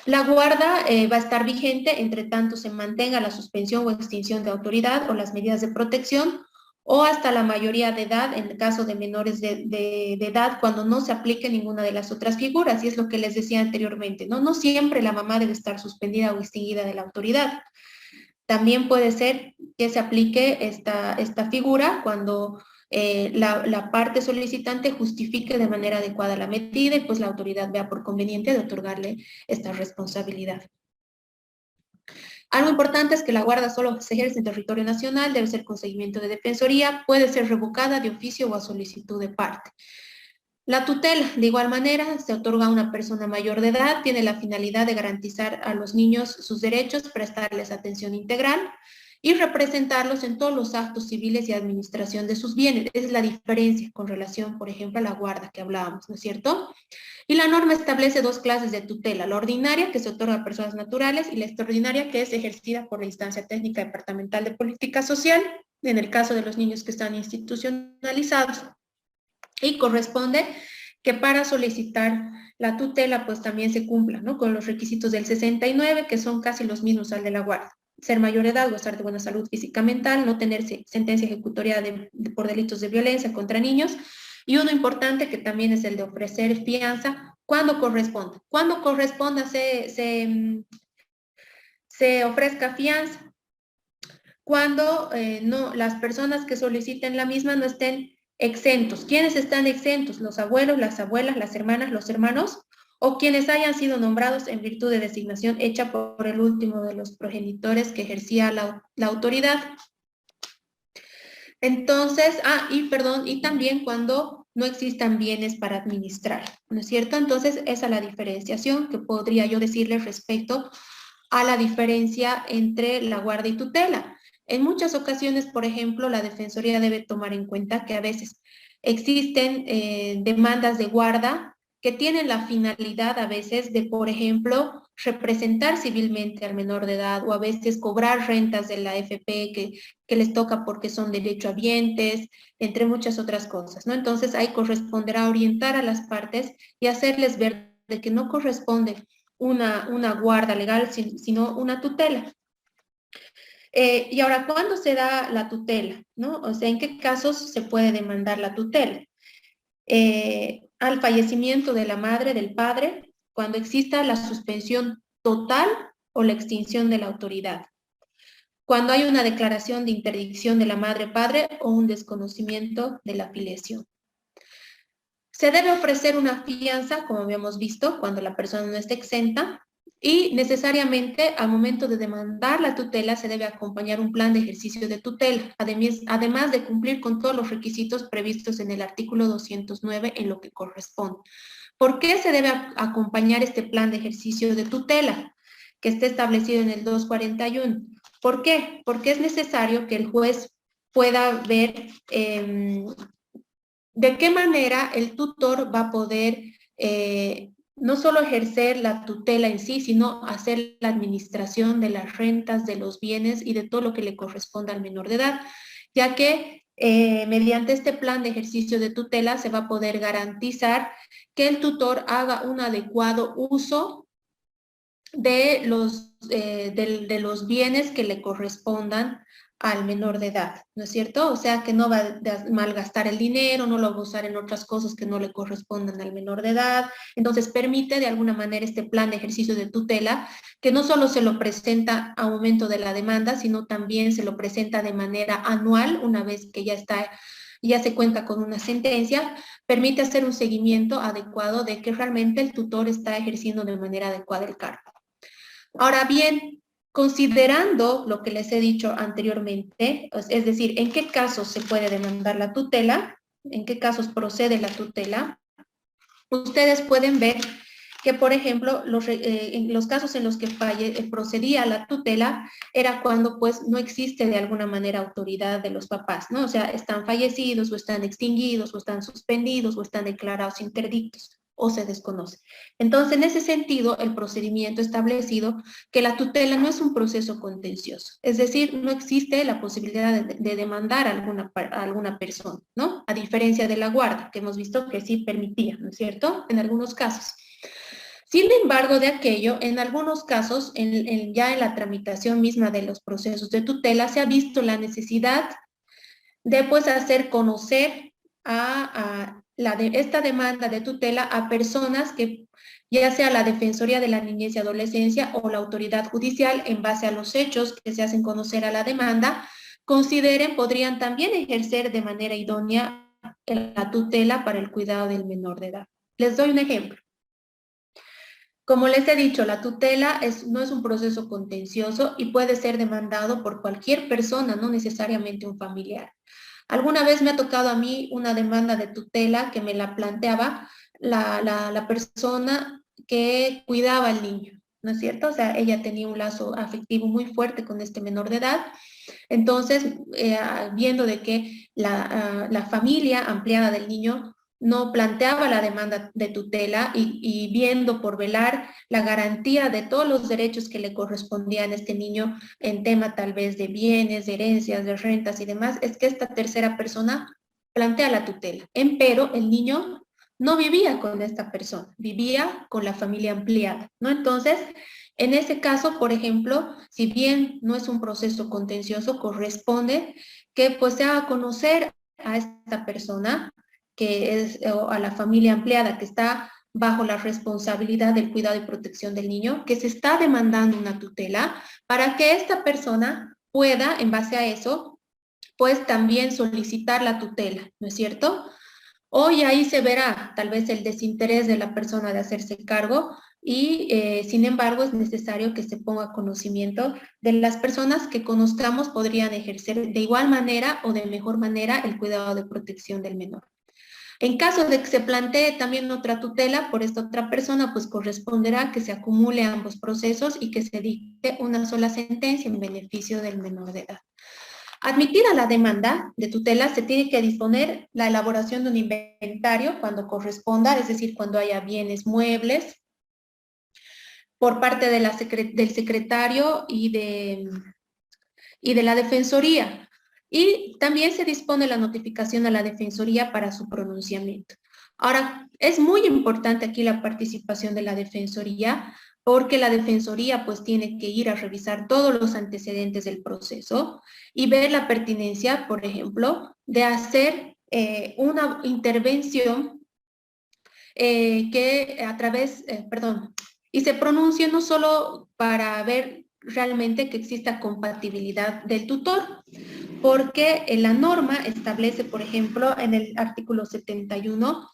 La guarda va a estar vigente entre tanto se mantenga la suspensión o extinción de autoridad o las medidas de protección o hasta la mayoría de edad en el caso de menores de edad cuando no se aplique ninguna de las otras figuras. Y es lo que les decía anteriormente, ¿no? No siempre la mamá debe estar suspendida o extinguida de la autoridad. También puede ser que se aplique esta figura cuando la parte solicitante justifique de manera adecuada la medida y pues la autoridad vea por conveniente de otorgarle esta responsabilidad. Algo importante es que la guarda solo se ejerce en territorio nacional, debe ser con seguimiento de defensoría, puede ser revocada de oficio o a solicitud de parte. La tutela, de igual manera, se otorga a una persona mayor de edad, tiene la finalidad de garantizar a los niños sus derechos, prestarles atención integral y representarlos en todos los actos civiles y administración de sus bienes. Esa es la diferencia con relación, por ejemplo, a la guarda que hablábamos, ¿no es cierto? Y la norma establece dos clases de tutela, la ordinaria, que se otorga a personas naturales, y la extraordinaria, que es ejercida por la instancia técnica departamental de política social, en el caso de los niños que están institucionalizados. Y corresponde que para solicitar la tutela, pues también se cumpla, ¿no? Con los requisitos del 69, que son casi los mismos al de la guarda. Ser mayor de edad, gozar de buena salud física mental, no tener sentencia ejecutoria por delitos de violencia contra niños, y uno importante que también es el de ofrecer fianza cuando corresponda. Cuando corresponda se ofrezca fianza, cuando no, las personas que soliciten la misma no estén exentos. ¿Quiénes están exentos? Los abuelos, las abuelas, las hermanas, los hermanos, o quienes hayan sido nombrados en virtud de designación hecha por el último de los progenitores que ejercía la autoridad. Entonces, y también cuando no existan bienes para administrar, ¿no es cierto? Entonces, esa es la diferenciación que podría yo decirles respecto a la diferencia entre la guarda y tutela. En muchas ocasiones, por ejemplo, la Defensoría debe tomar en cuenta que a veces existen demandas de guarda que tienen la finalidad a veces de, por ejemplo, representar civilmente al menor de edad o a veces cobrar rentas de la AFP que les toca porque son derechohabientes, entre muchas otras cosas, ¿no? Entonces ahí corresponderá orientar a las partes y hacerles ver de que no corresponde una guarda legal, sino una tutela. Y ahora, ¿cuándo se da la tutela? ¿No? O sea, ¿en qué casos se puede demandar la tutela? Al fallecimiento de la madre, del padre, cuando exista la suspensión total o la extinción de la autoridad. Cuando hay una declaración de interdicción de la madre-padre o un desconocimiento de la filiación. Se debe ofrecer una fianza, como habíamos visto, cuando la persona no esté exenta, y necesariamente al momento de demandar la tutela se debe acompañar un plan de ejercicio de tutela, además de cumplir con todos los requisitos previstos en el artículo 209 en lo que corresponde. ¿Por qué se debe acompañar este plan de ejercicio de tutela que está establecido en el 241? ¿Por qué? Porque es necesario que el juez pueda ver de qué manera el tutor va a poder no solo ejercer la tutela en sí, sino hacer la administración de las rentas, de los bienes y de todo lo que le corresponda al menor de edad, ya que mediante este plan de ejercicio de tutela se va a poder garantizar que el tutor haga un adecuado uso de los bienes que le correspondan al menor de edad, ¿no es cierto? O sea, que no va a malgastar el dinero, no lo va a usar en otras cosas que no le correspondan al menor de edad. Entonces, permite de alguna manera este plan de ejercicio de tutela, que no solo se lo presenta a momento de la demanda, sino también se lo presenta de manera anual, una vez que ya se cuenta con una sentencia, permite hacer un seguimiento adecuado de que realmente el tutor está ejerciendo de manera adecuada el cargo. Ahora bien, considerando lo que les he dicho anteriormente, es decir, en qué casos se puede demandar la tutela, en qué casos procede la tutela, ustedes pueden ver que, por ejemplo, en los casos en los que procedía a la tutela era cuando pues no existe de alguna manera autoridad de los papás, ¿no? O sea, están fallecidos o están extinguidos o están suspendidos o están declarados interdictos o se desconoce. Entonces, en ese sentido, el procedimiento establecido que la tutela no es un proceso contencioso, es decir, no existe la posibilidad de demandar a alguna persona, ¿no? A diferencia de la guarda, que hemos visto que sí permitía, ¿no es cierto? En algunos casos. Sin embargo, de aquello, en algunos casos, ya en la tramitación misma de los procesos de tutela, se ha visto la necesidad de pues hacer conocer esta demanda de tutela a personas que ya sea la Defensoría de la Niñez y Adolescencia o la autoridad judicial, en base a los hechos que se hacen conocer a la demanda, podrían también ejercer de manera idónea la tutela para el cuidado del menor de edad. Les doy un ejemplo. Como les he dicho, la tutela no es un proceso contencioso y puede ser demandado por cualquier persona, no necesariamente un familiar. Alguna vez me ha tocado a mí una demanda de tutela que me la planteaba la persona que cuidaba al niño, ¿no es cierto? O sea, ella tenía un lazo afectivo muy fuerte con este menor de edad. Entonces, viendo de que la familia ampliada del niño no planteaba la demanda de tutela y viendo por velar la garantía de todos los derechos que le correspondían a este niño en tema tal vez de bienes, de herencias, de rentas y demás, es que esta tercera persona plantea la tutela. Empero el niño no vivía con esta persona, vivía con la familia ampliada, ¿no? Entonces, en ese caso, por ejemplo, si bien no es un proceso contencioso, corresponde que pues se haga conocer a esta persona que es a la familia ampliada que está bajo la responsabilidad del cuidado y protección del niño, que se está demandando una tutela para que esta persona pueda, en base a eso, pues también solicitar la tutela, ¿no es cierto? Hoy ahí se verá tal vez el desinterés de la persona de hacerse cargo y sin embargo es necesario que se ponga conocimiento de las personas que conozcamos podrían ejercer de igual manera o de mejor manera el cuidado de protección del menor. En caso de que se plantee también otra tutela por esta otra persona, pues corresponderá que se acumule ambos procesos y que se dicte una sola sentencia en beneficio del menor de edad. Admitida la demanda de tutela, se tiene que disponer la elaboración de un inventario cuando corresponda, es decir, cuando haya bienes muebles, por parte de del secretario y de la Defensoría. Y también se dispone la notificación a la Defensoría para su pronunciamiento. Ahora, es muy importante aquí la participación de la Defensoría, porque la Defensoría pues tiene que ir a revisar todos los antecedentes del proceso y ver la pertinencia, por ejemplo, de hacer una intervención que a través, y se pronuncie no solo para ver realmente que exista compatibilidad del tutor, porque la norma establece, por ejemplo, en el artículo 71,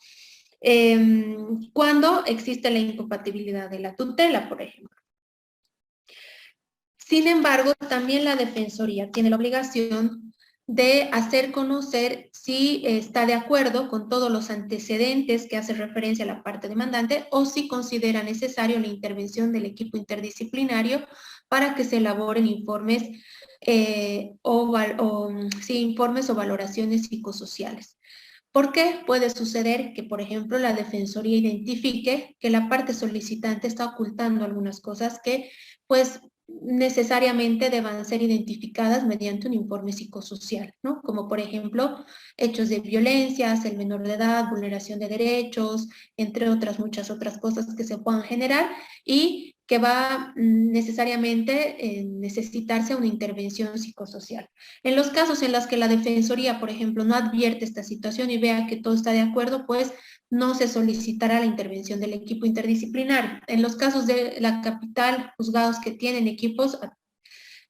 cuando existe la incompatibilidad de la tutela, por ejemplo. Sin embargo, también la Defensoría tiene la obligación de hacer conocer si está de acuerdo con todos los antecedentes que hace referencia a la parte demandante o si considera necesario la intervención del equipo interdisciplinario para que se elaboren informes informes o valoraciones psicosociales. ¿Por qué puede suceder que, por ejemplo, la Defensoría identifique que la parte solicitante está ocultando algunas cosas que, pues, necesariamente deban ser identificadas mediante un informe psicosocial, ¿no? Como, por ejemplo, hechos de violencia hacia el menor de edad, vulneración de derechos, entre otras, muchas otras cosas que se puedan generar y que va necesariamente necesitarse una intervención psicosocial. En los casos en los que la Defensoría, por ejemplo, no advierte esta situación y vea que todo está de acuerdo, pues no se solicitará la intervención del equipo interdisciplinario. En los casos de la capital, juzgados que tienen equipos,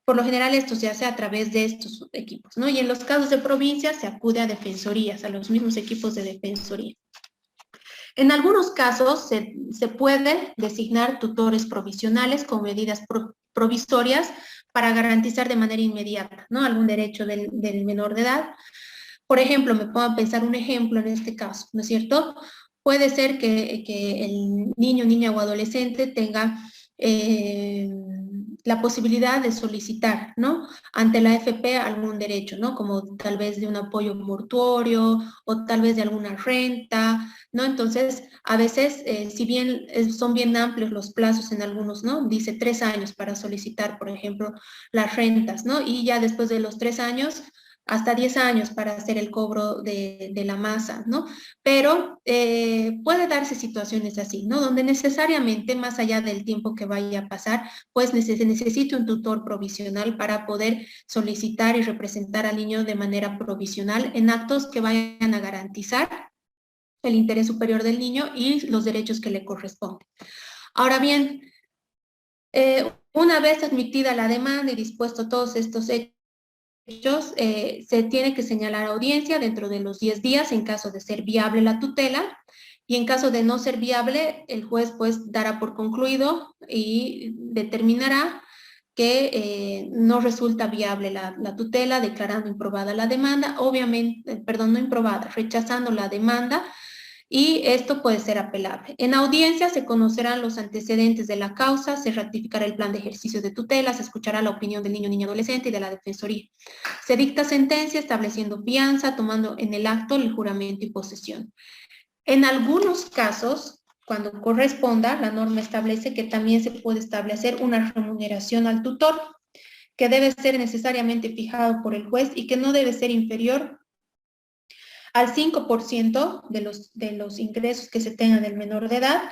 por lo general esto se hace a través de estos equipos, ¿no? Y en los casos de provincia se acude a defensorías, a los mismos equipos de defensoría. En algunos casos se puede designar tutores provisionales con medidas provisorias para garantizar de manera inmediata, ¿no? Algún derecho del menor de edad. Por ejemplo, me puedo pensar un ejemplo en este caso, ¿no es cierto? puede ser que el niño, niña o adolescente tenga la posibilidad de solicitar, ¿no? Ante la AFP algún derecho, ¿no? Como tal vez de un apoyo mortuorio o tal vez de alguna renta, ¿no? Entonces, a veces, si bien son bien amplios los plazos en algunos, ¿no? Dice 3 años para solicitar, por ejemplo, las rentas, ¿no? Y ya después de los 3 años, hasta 10 años para hacer el cobro de la masa, ¿no? Pero puede darse situaciones así, ¿no? Donde necesariamente, más allá del tiempo que vaya a pasar, pues se necesita un tutor provisional para poder solicitar y representar al niño de manera provisional en actos que vayan a garantizar el interés superior del niño y los derechos que le corresponden. Ahora bien, una vez admitida la demanda y dispuesto todos estos hechos, se tiene que señalar audiencia dentro de los 10 días en caso de ser viable la tutela, y en caso de no ser viable, el juez pues dará por concluido y determinará que no resulta viable la tutela, declarando improbada la demanda, obviamente, perdón, no improbada, rechazando la demanda, y esto puede ser apelable. En audiencia se conocerán los antecedentes de la causa, se ratificará el plan de ejercicio de tutela, se escuchará la opinión del niño, niña, adolescente y de la defensoría. Se dicta sentencia estableciendo fianza, tomando en el acto el juramento y posesión. En algunos casos, cuando corresponda, la norma establece que también se puede establecer una remuneración al tutor, que debe ser necesariamente fijado por el juez y que no debe ser inferior al 5% de los ingresos que se tengan del menor de edad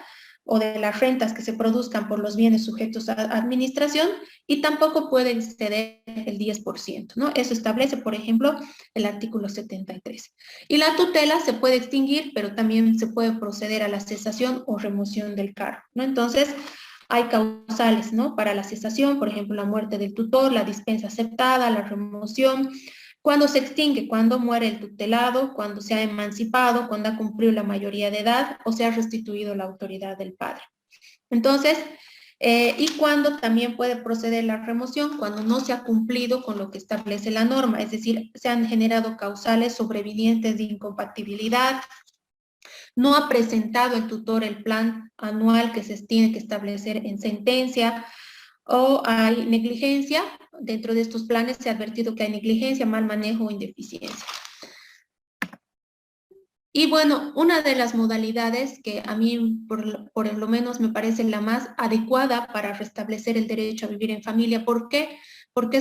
o de las rentas que se produzcan por los bienes sujetos a administración, y tampoco puede exceder el 10%, ¿no? Eso establece, por ejemplo, el artículo 73. Y la tutela se puede extinguir, pero también se puede proceder a la cesación o remoción del cargo, ¿no? Entonces, hay causales, ¿no? Para la cesación, por ejemplo, la muerte del tutor, la dispensa aceptada, la remoción, cuando se extingue, cuando muere el tutelado, cuando se ha emancipado, cuando ha cumplido la mayoría de edad o se ha restituido la autoridad del padre. Entonces, y cuando también puede proceder la remoción, cuando no se ha cumplido con lo que establece la norma, es decir, se han generado causales sobrevinientes de incompatibilidad, no ha presentado el tutor el plan anual que se tiene que establecer en sentencia, o hay negligencia. Dentro de estos planes se ha advertido que hay negligencia, mal manejo o indeficiencia. Y bueno, una de las modalidades que a mí por lo menos me parece la más adecuada para restablecer el derecho a vivir en familia. ¿Por qué? Porque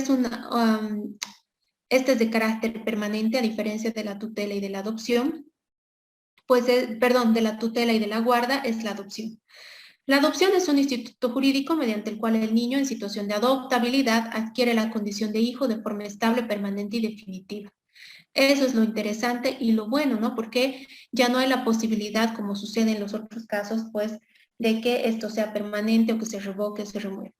este es de carácter permanente, a diferencia de la tutela y de la adopción. Pues, perdón, de la tutela y de la guarda, es la adopción. La adopción es un instituto jurídico mediante el cual el niño en situación de adoptabilidad adquiere la condición de hijo de forma estable, permanente y definitiva. Eso es lo interesante y lo bueno, ¿no? Porque ya no hay la posibilidad, como sucede en los otros casos, pues, de que esto sea permanente o que se revoque o se remueva.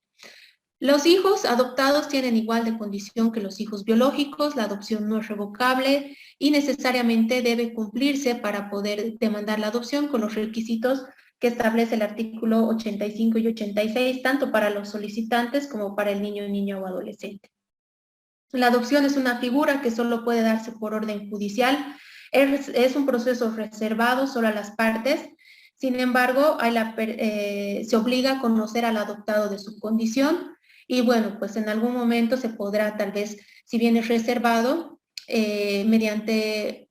Los hijos adoptados tienen igual de condición que los hijos biológicos, la adopción no es revocable y necesariamente debe cumplirse para poder demandar la adopción con los requisitos que establece el artículo 85 y 86, tanto para los solicitantes como para el niño, niña o adolescente. La adopción es una figura que solo puede darse por orden judicial, es un proceso reservado solo a las partes. Sin embargo, se obliga a conocer al adoptado de su condición, y bueno, pues en algún momento se podrá, tal vez, si bien es reservado, mediante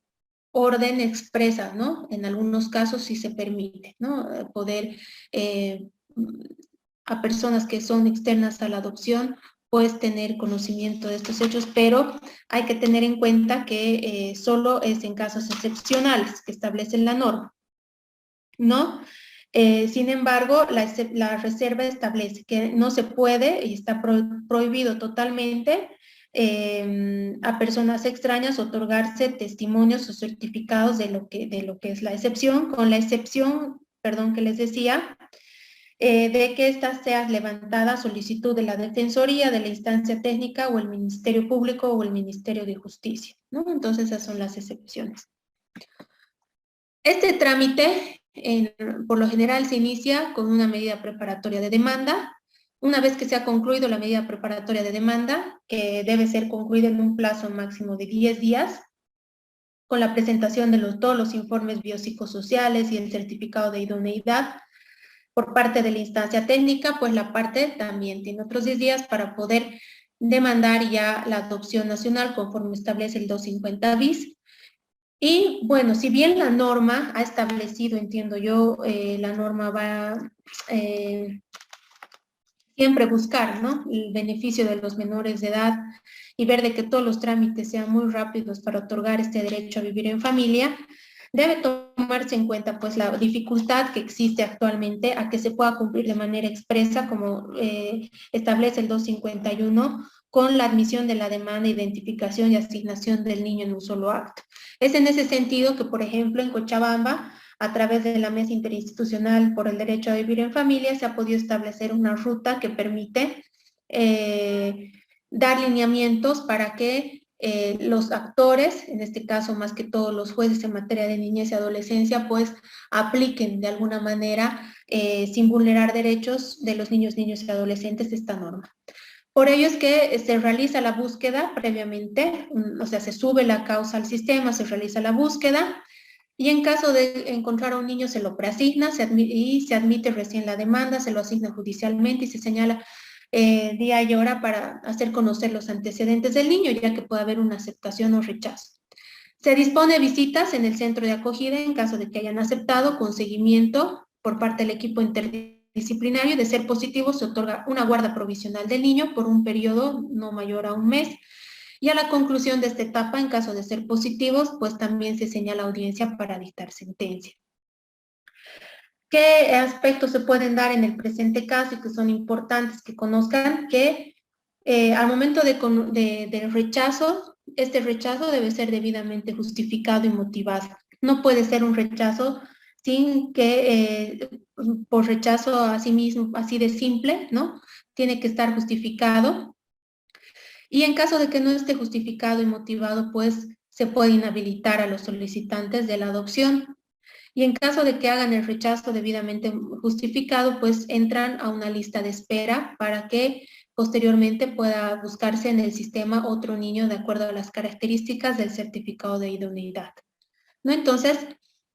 orden expresa, ¿no? En algunos casos sí se permite, ¿no? Poder a personas que son externas a la adopción, pues tener conocimiento de estos hechos, pero hay que tener en cuenta que solo es en casos excepcionales que establecen la norma, ¿no? Sin embargo, la reserva establece que no se puede y está prohibido totalmente a personas extrañas otorgarse testimonios o certificados de lo que es la excepción, con la excepción, perdón, que les decía, de que esta sea levantada a solicitud de la Defensoría, de la instancia técnica o el Ministerio Público o el Ministerio de Justicia, ¿no? Entonces esas son las excepciones. Este trámite, por lo general, se inicia con una medida preparatoria de demanda. Una vez que se ha concluido la medida preparatoria de demanda, que debe ser concluida en un plazo máximo de 10 días, con la presentación de todos los informes biopsicosociales y el certificado de idoneidad por parte de la instancia técnica, pues la parte también tiene otros 10 días para poder demandar ya la adopción nacional conforme establece el 250 bis. Y bueno, si bien la norma ha establecido, entiendo yo, la norma va siempre buscar, ¿no?, el beneficio de los menores de edad y ver de que todos los trámites sean muy rápidos para otorgar este derecho a vivir en familia, debe tomarse en cuenta pues la dificultad que existe actualmente a que se pueda cumplir de manera expresa como establece el 251 con la admisión de la demanda, identificación y asignación del niño en un solo acto. Es en ese sentido que, por ejemplo, en Cochabamba, a través de la Mesa Interinstitucional por el Derecho a Vivir en Familia, se ha podido establecer una ruta que permite dar lineamientos para que los actores, en este caso más que todos los jueces en materia de niñez y adolescencia, pues apliquen de alguna manera, sin vulnerar derechos de los niños y adolescentes, esta norma. Por ello es que se realiza la búsqueda previamente, o sea, se sube la causa al sistema, se realiza la búsqueda, y en caso de encontrar a un niño se lo preasigna y se admite recién la demanda, se lo asigna judicialmente y se señala día y hora para hacer conocer los antecedentes del niño, ya que puede haber una aceptación o rechazo. Se dispone de visitas en el centro de acogida en caso de que hayan aceptado, con seguimiento por parte del equipo interdisciplinario. De ser positivo, se otorga una guarda provisional del niño por un periodo no mayor a un mes. Y a la conclusión de esta etapa, en caso de ser positivos, pues también se señala audiencia para dictar sentencia. ¿Qué aspectos se pueden dar en el presente caso y que son importantes que conozcan? Que al momento del rechazo, este rechazo debe ser debidamente justificado y motivado. No puede ser un rechazo sin que, por rechazo a sí mismo, así de simple, ¿no? Tiene que estar justificado. Y en caso de que no esté justificado y motivado, pues se puede inhabilitar a los solicitantes de la adopción. Y en caso de que hagan el rechazo debidamente justificado, pues entran a una lista de espera para que posteriormente pueda buscarse en el sistema otro niño de acuerdo a las características del certificado de idoneidad, ¿no? Entonces,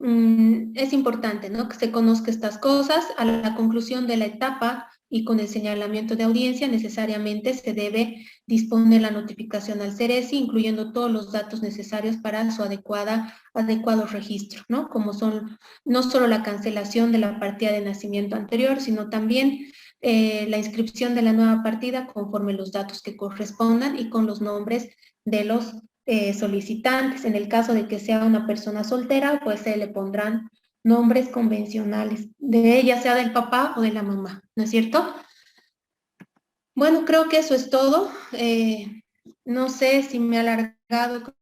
es importante, ¿no?, que se conozca estas cosas. A la conclusión de la etapa y con el señalamiento de audiencia, necesariamente se debe disponer la notificación al CERESI, incluyendo todos los datos necesarios para su adecuado registro, ¿no? Como son no solo la cancelación de la partida de nacimiento anterior, sino también la inscripción de la nueva partida conforme los datos que correspondan y con los nombres de los solicitantes. En el caso de que sea una persona soltera, pues se le pondrán nombres convencionales, de ella sea del papá o de la mamá, ¿no es cierto? Bueno, creo que eso es todo. No sé si me he alargado